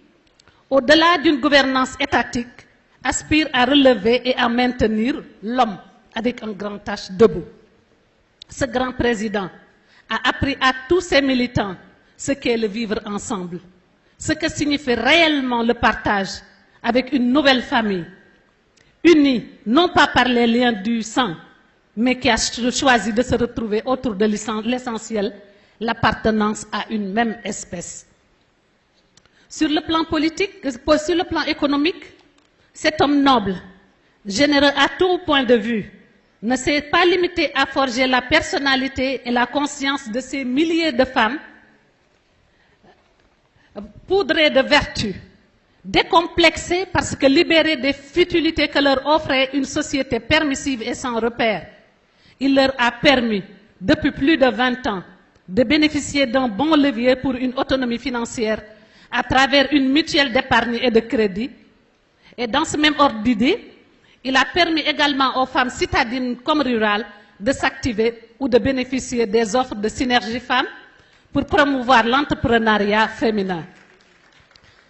au-delà d'une gouvernance étatique, aspire à relever et à maintenir l'homme avec un grand H debout. Ce grand président a appris à tous ses militants ce qu'est le vivre ensemble, ce que signifie réellement le partage avec une nouvelle famille, unie non pas par les liens du sang, mais qui a choisi de se retrouver autour de l'essentiel, l'appartenance à une même espèce. Sur le plan politique, sur le plan économique, cet homme noble, généreux à tout point de vue, ne s'est pas limité à forger la personnalité et la conscience de ces milliers de femmes poudrées de vertu, décomplexées parce que libérées des futilités que leur offrait une société permissive et sans repère. Il leur a permis, depuis plus de 20 ans, de bénéficier d'un bon levier pour une autonomie financière à travers une mutuelle d'épargne et de crédit. Et dans ce même ordre d'idée, il a permis également aux femmes citadines comme rurales de s'activer ou de bénéficier des offres de Synergie Femmes pour promouvoir l'entrepreneuriat féminin.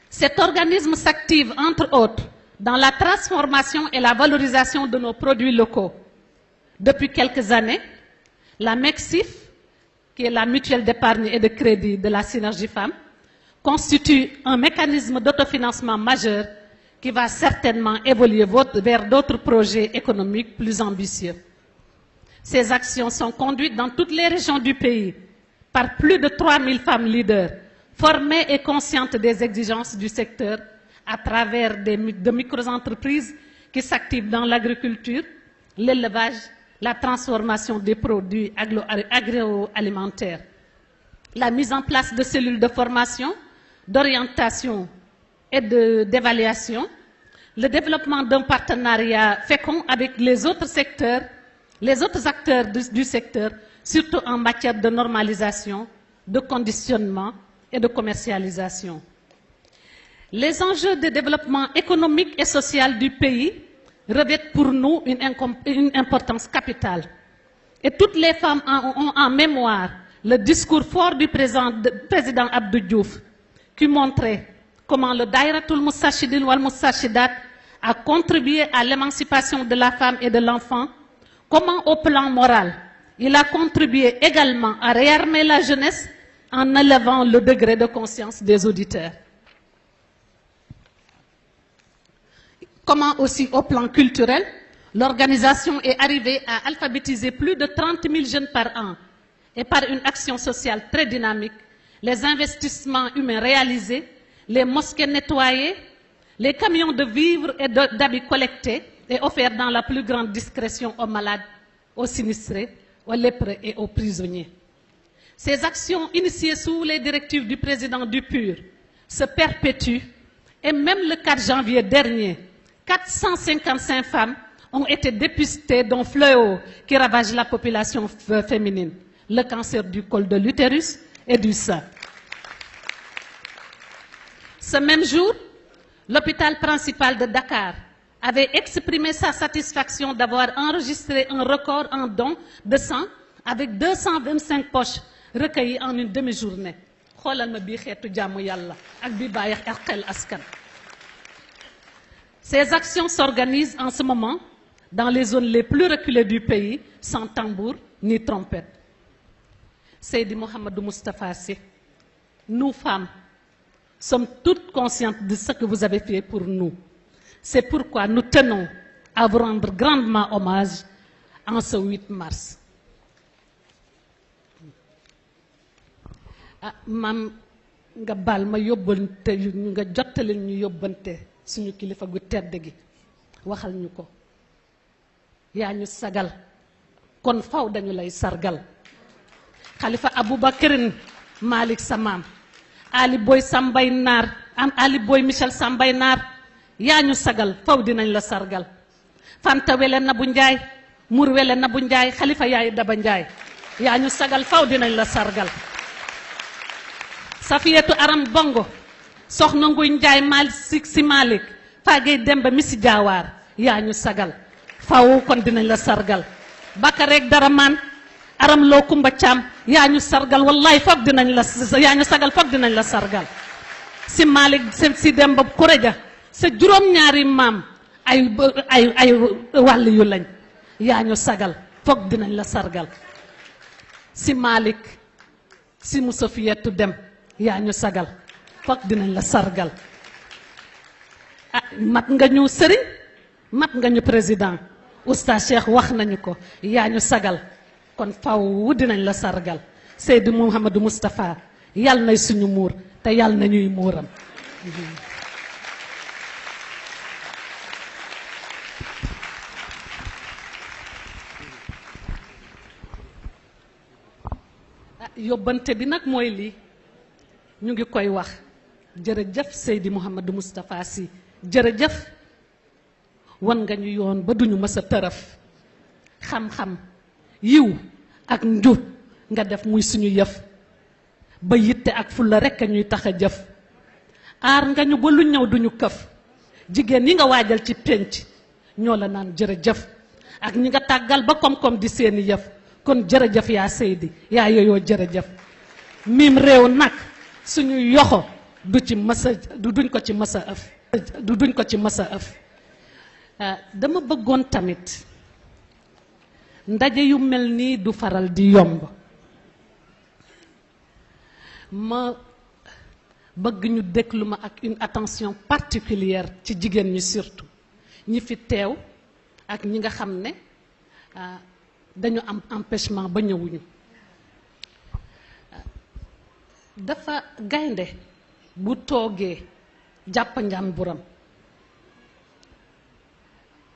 Cet organisme s'active, entre autres, dans la transformation et la valorisation de nos produits locaux. Depuis quelques années, la MEXIF, qui est la mutuelle d'épargne et de crédit de la Synergie Femmes, constitue un mécanisme d'autofinancement majeur qui va certainement évoluer vers d'autres projets économiques plus ambitieux. Ces actions sont conduites dans toutes les régions du pays par plus de 3000 femmes leaders, formées et conscientes des exigences du secteur à travers de micro-entreprises qui s'activent dans l'agriculture, l'élevage, la transformation des produits agroalimentaires, la mise en place de cellules de formation, d'orientation et d'évaluation, le développement d'un partenariat fécond avec les autres secteurs, les autres acteurs du secteur, surtout en matière de normalisation, de conditionnement et de commercialisation. Les enjeux de développement économique et social du pays revêtent pour nous une importance capitale. Et toutes les femmes ont en mémoire le discours fort du président Abdou Diouf, qui montrait comment le Daïratul Moustachidine wal Moustashidat a contribué à l'émancipation de la femme et de l'enfant, comment au plan moral, il a contribué également à réarmer la jeunesse en élevant le degré de conscience des auditeurs. Comment aussi au plan culturel, l'organisation est arrivée à alphabétiser plus de 30 000 jeunes par an et par une action sociale très dynamique, les investissements humains réalisés, les mosquées nettoyées, les camions de vivres et d'habits collectés et offerts dans la plus grande discrétion aux malades, aux sinistrés, aux lépreux et aux prisonniers. Ces actions initiées sous les directives du président du PUR se perpétuent et même le 4 janvier dernier, 455 femmes ont été dépistées d'un fléau qui ravage la population féminine, le cancer du col de l'utérus et du sein. Ce même jour, l'hôpital principal de Dakar avait exprimé sa satisfaction d'avoir enregistré un record en dons de sang avec 225 poches recueillies en une demi-journée. xoolal ma bii xeetu jàmm yàlla ak bi bàyyi ak xel askan. Ces actions s'organisent en ce moment dans les zones les plus reculées du pays, sans tambour ni trompette. Seydi Mouhamadou Moustapha Sy, nous femmes sommes toutes conscientes de ce que vous avez fait pour nous. C'est pourquoi nous tenons à vous rendre grandement hommage en ce 8 mars. Maam nga baal ma yóbbante nga jottalil ñu yóbbante suñu kilifa gu tedd gi waxal ñu ko yaa ñu sagal kon faw dañu lay sargal Xalifa Aboubacrine Malick sa maam Ali Boy Sambay Naar am Ali Boy Michel Sambay Naar yaa ñu sagal faw dinañ la sargal Fanta Wele Nabu Njaay Mur Wele Nabu Njaay Xalifa yaay Daba Njaay yaa ñu sagal faw dinañ la sargal Safiyatu Aram Bongo Soxna Nguy Njaay Malick Si Malick Fagey Demba Misi Jaawaar yaa ñu sagal faw kon dinañ la sargal Bakareek Daraman Aram Loo Kumba Caam yaa ñu sargal wallaay foog dinañ la yaa ñu sagal foog dinañ la sargal Si Malick Si Demba Kureja sa juróom-ñaari maam ay wàll yu lañ yaa ñu sagal foog dinañ la sargal Si Malick Si mu Safiyatu Dem yaa ñu sagal foog dinañ la sargal mat nga ñu sëriñ mat nga ñu président oustaz Cheikh wax nañu ko yaa ñu sagal kon faw dinañ la sargal Seydi Mouhamadou Moustapha yàlla nay suñu muur te yàlla na ñuy muuram yóbbante bi nag mooy lii ñu ngi koy wax jërëjëf Seydi Mouhamadou Moustapha Sy jërëjëf wan nga ñu yoon ba duñu mës a tërëf xam-xam yiw ak njub nga def muy suñu yëf ba yitte ak fulla rekk a ñuy tax a jëf aar nga ñu ba lu ñëw duñu këf jigéen yi nga waajal ci pénc ñoo la naan jërëjëf ak ñi nga tàggal ba koom-koom di seeni yëf kon jërëjëf yaa Seydi yaa yooyoo jërëjëf mim réew nag suñu yoxo du ci mës a duñ ko ci mës a ëf duñ ko ci mës a ëf dama bëggoon tamit ndaje yu mel nii du faral di yomb ma bëgg ñu déglu ma ak une attention particulière ci jigéen ñi surtout ñi fi teew ak ñi nga xam ne dañu am empêchement ba ñëwuñu dafa gaynde bu toogee jàpp njàmburam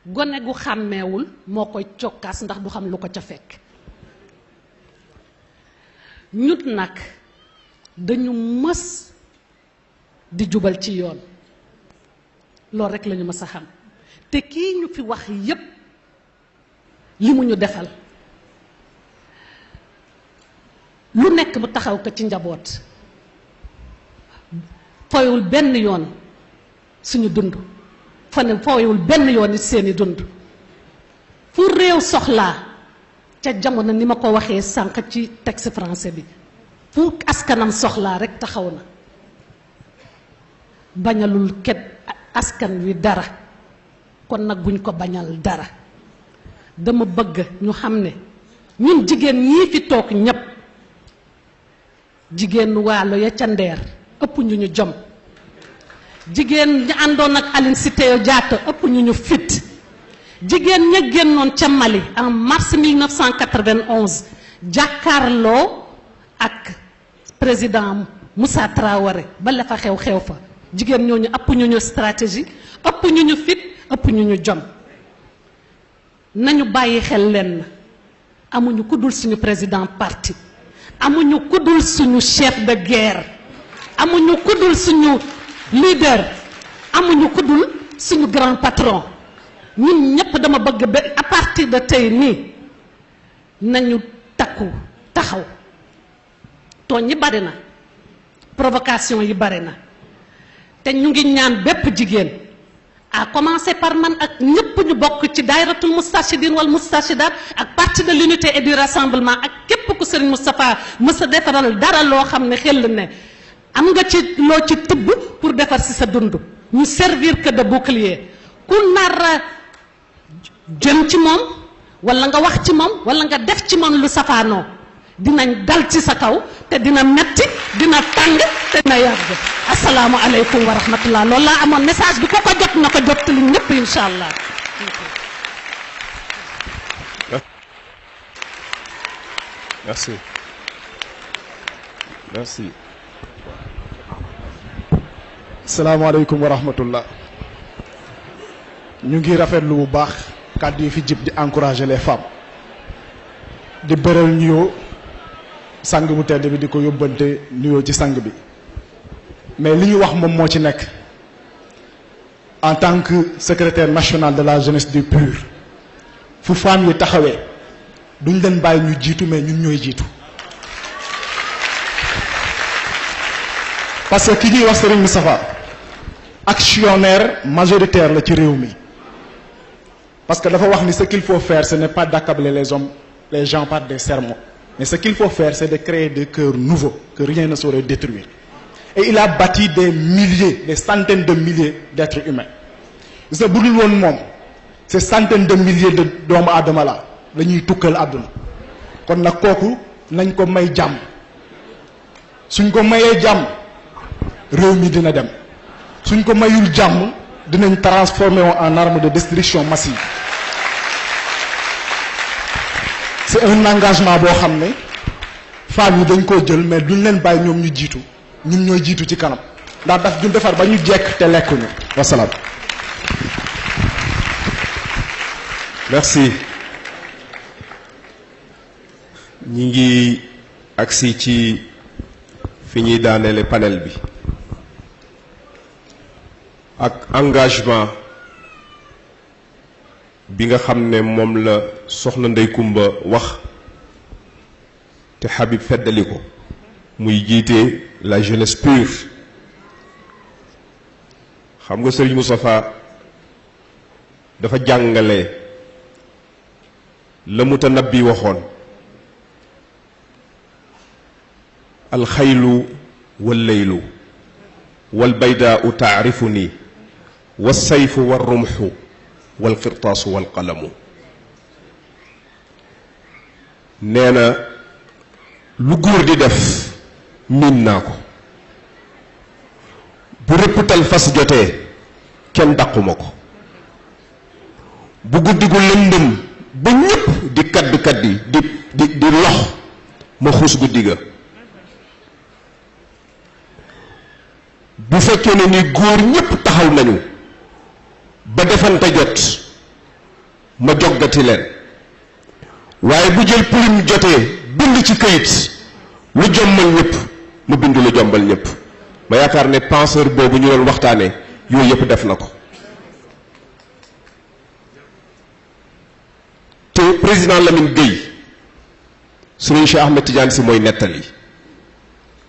gone gu xàmmeewul moo koy cokkaas ndax du xam lu ko ca fekk ñut nag dañu mës di jubal ci yoon loolu rekk lañu mës a xam te kii ñu fi wax yépp li mu ñu defal lu nekk mu taxaw ko ci njaboot fooyewul benn yoon suñu dund fooyewul benn yoon it seeni dund fu réew soxlaa ca jamono ni ma ko waxee sànq ci texte français bi fu askanam soxlaa rekk taxaw na bañalul ket askan wi dara kon nag buñ ko bañal dara dama bëgg ñu xam ne ñun jigéen ñii fi toog ñépp jigéen waalo ya ca ndeer ëpp ñu ñu jom jigéen ñi àndoon ak Aline Sitoé Diatta ëpp ñu ñu fit jigéen ña génnoon ca Mali en mars 1991 jàkkaarloo ak président Moussa Traoré ba la fa xew fa jigéen ñooñu ëpp ñu ñu stratégie ëpp ñu ñu fit ëpp ñu ñu jom nañu bàyyi xel leen amuñu ku dul suñu président parti amuñu ku dul suñu chef de guerre amuñu ku dul suñu leader amuñu ku dul suñu grand patron ñun ñépp dama bëgg ba à partir de tey nii nañu takku tax taxaw tooñ yi bari na provocation yi bari na te ñu ngi ñaan bépp jigéen à commencer par man ak ñëpp ñu bokk ci daayratul moustarchidine wal moustarchidat ak parti de l'unité et du rassemblement ak képp ku Serigne Moustapha mës a defaral dara loo xam ne xel ne am nga ci loo ci tëbb pour defar ci sa dund ñu servir que de bouclier ku nar jëm ci moom wala nga wax ci moom wala nga def ci moom lu safaanoo dinañ dal ci sa kaw te dina metti dina tàng te dina yàgg asalaamu aleykum wa rahmatullah loolu laa amoon message bi ko jot na ko jottali ñëpp incha allah. merci merci. salaamaaleykum wa rahmatullah ñu ngi rafetlu bu baax kàddu yi fi jib di encourager les femmes di bëral nuyoo sang bu tedd bi di ko yóbbante nuyoo ci sang bi mais li ñu wax moom moo ci nekk en tant que secrétaire national de la jeunesse du PUR fu femmes yi taxawee duñ leen bàyyi ñu jiitu mais ñun ñooy jiitu parce que ki ñuy wax Serigne Moustapha actionnaire majoritaire la ci réew mi parce que dafa wax ni ce qu'il faut faire ce n'est pas d'accabler les gens par des sermons mais ce qu'il faut faire c'est de créer des cœurs nouveaux que rien ne saurait détruire et il a bâti des milliers des centaines de milliers d'êtres humains gis nga bu dul woon moom ces centaines de milliers de doomu aadama la ñuy tukkal àdduna kon nag kooku nañ ko may jàmm suñ ko mayee jàmm réew mi dina dem suñ ko mayul jàmm dinañ transformer en arme de destruction massive c'est un engagement boo xam ne femmes yi dañ koo jël mais duñ leen bàyyi ñoom ñu jiitu ñun ñooy jiitu ci kanam ndax daf ñu defar ba ñu jekk te lekkuñu wasalaam. merci. ñi ngi agsi ci fi ñuy daaneele panel bi ak engagement bi nga xam ne moom la soxna Ndey Kumba wax te Habib feddali ko muy jiite la jeunesse pure xam nga Serigne Moustapha dafa jàngale la Mutanabbi waxoon alxaylu walleylu walbaydaau taarifuni walsayfu walrumxu walqirtaasu walqalamu nee na lu góor di def miin naa ko bu rëpptal fas jotee kenn dàquma ko bu guddi gu lëndëm ba ñépp di kaddi di lox ma xuus guddi ga bu fekkee ne ni góor ñépp taxaw nañu ba defante jot ma joggati leen waaye bu jël plume jotee bind ci këyit lu jommal ñépp mu bind lu jombal ñépp ma yaakaar ne penseur boobu ñu doon waxtaane yooyu yépp def na ko te président Lamine Gueye Serigne Cheikh Ahmed Tidiane Sy mooy nettali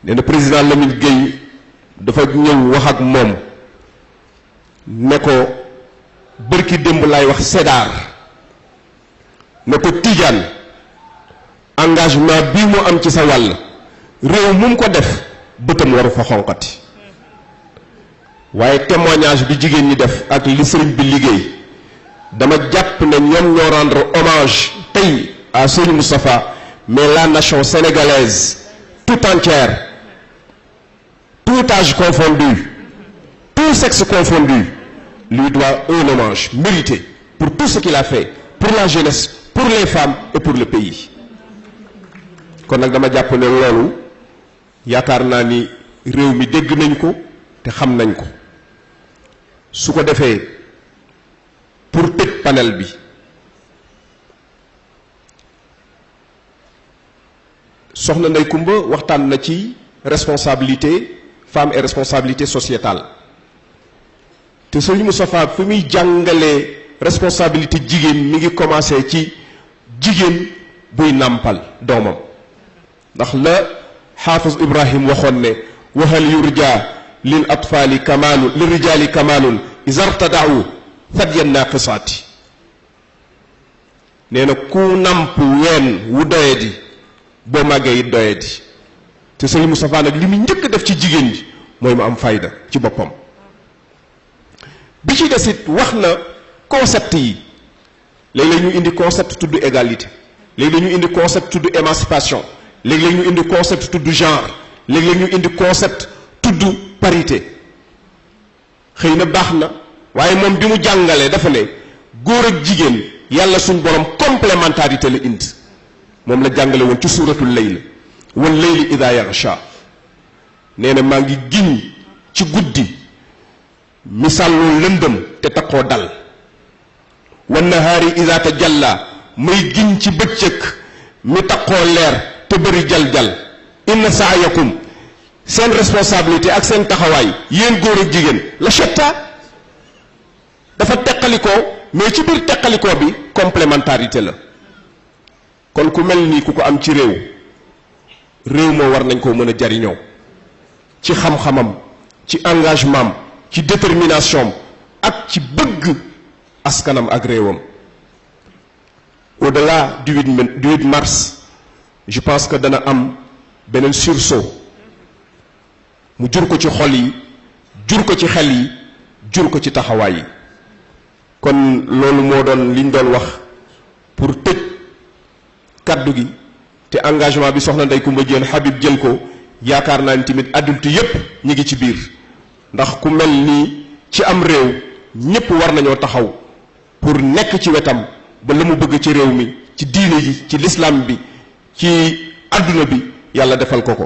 nee na président Lamine Gueye dafa ñëw wax ak moom ne ko bërki démb laay wax Sédar ne ko Tidiane engagement bii mu am ci sa wàll réew mu ko def bëtam waru fa xonqati waaye témoignage bi jigéen ñi def ak li sëriñ bi liggéey dama jàpp ne ñoom ñoo rendre hommage tey à Serigne Moustapha mais la nation sénégalaise tout entière tout âge confondu, tout sexe confondu, lui doit un hommage mérité pour tout ce qu'il a fait, pour la jeunesse, pour les femmes et pour le pays. kon nag dama jàpp ne loolu yaakaar naa ni réew mi dégg nañ ko te xam nañ ko su ko defee pour tëj panel bi soxna Ndey Kumba waxtaan na ci responsabilité femme et responsabilité sociétale te Serigne Moustapha fi muy jàngalee responsabilité jigéen mi ngi commencé ci jigéen buy nàmpal doomam ndax la xaafis Ibrahim waxoon ne wa hal yurja lil atfaali kamaalun li rijaali kamaalun isartadau thadyan naaqisaati nee na ku namp ween wu doyadi boo màggee it doyadi te Sëriñ Moustapha nag li mu njëkk def ci jigéen ji mooy mu am fayda ci boppam bi ci desit wax na concept yi léeg-léeg ñu indi concept tudd égalité léeg-léeg ñu indi concept tudd émancipation léeg-léeg ñu indi concept tudd genre léeg-léeg ñu indi concept tudd parité xëy na baax na waaye moom bi mu jàngalee dafa ne góor ak jigéen yàlla suñ borom complémentarité la indi moom la jàngale woon ci suuratul layl wal layli ida yaghsha nee na maa ngi giñ ci guddi misaal loolu lëndëm te takkoo dal wan nahaari ida tajalla may giñ ci bëccëg mi takkoo leer te bëri jal-jal inna saayakum seen responsabilité ak seen taxawaay yéen góor ak jigéen la shatta dafa teqalikoo mais ci biir teqalikoo bi complémentarité la kon ku mel nii ku ko am ci réew moo war nañ koo mën a jariñoo ci xam-xamam ci engagement am ci détermination ak ci bëgg askanam ak réewam au-delà du 8 mars je pense que dana am beneen sursaut mu jur ko ci xol yi jur ko ci xel yi jur ko ci taxawaay yi kon loolu moo doon liñ doon wax pour tëj kaddu gi te engagement bi soxna Ndeye Coumba Diène Habib jël ko yaakaar naa ni tamit adulte yépp ñi ngi ci biir ndax ku mel nii ci am réew ñépp war nañoo taxaw pour nekk ci wetam ba la mu bëgg ci réew mi ci diine ji ci l'islam bi ci adduna bi yàlla defal ko ko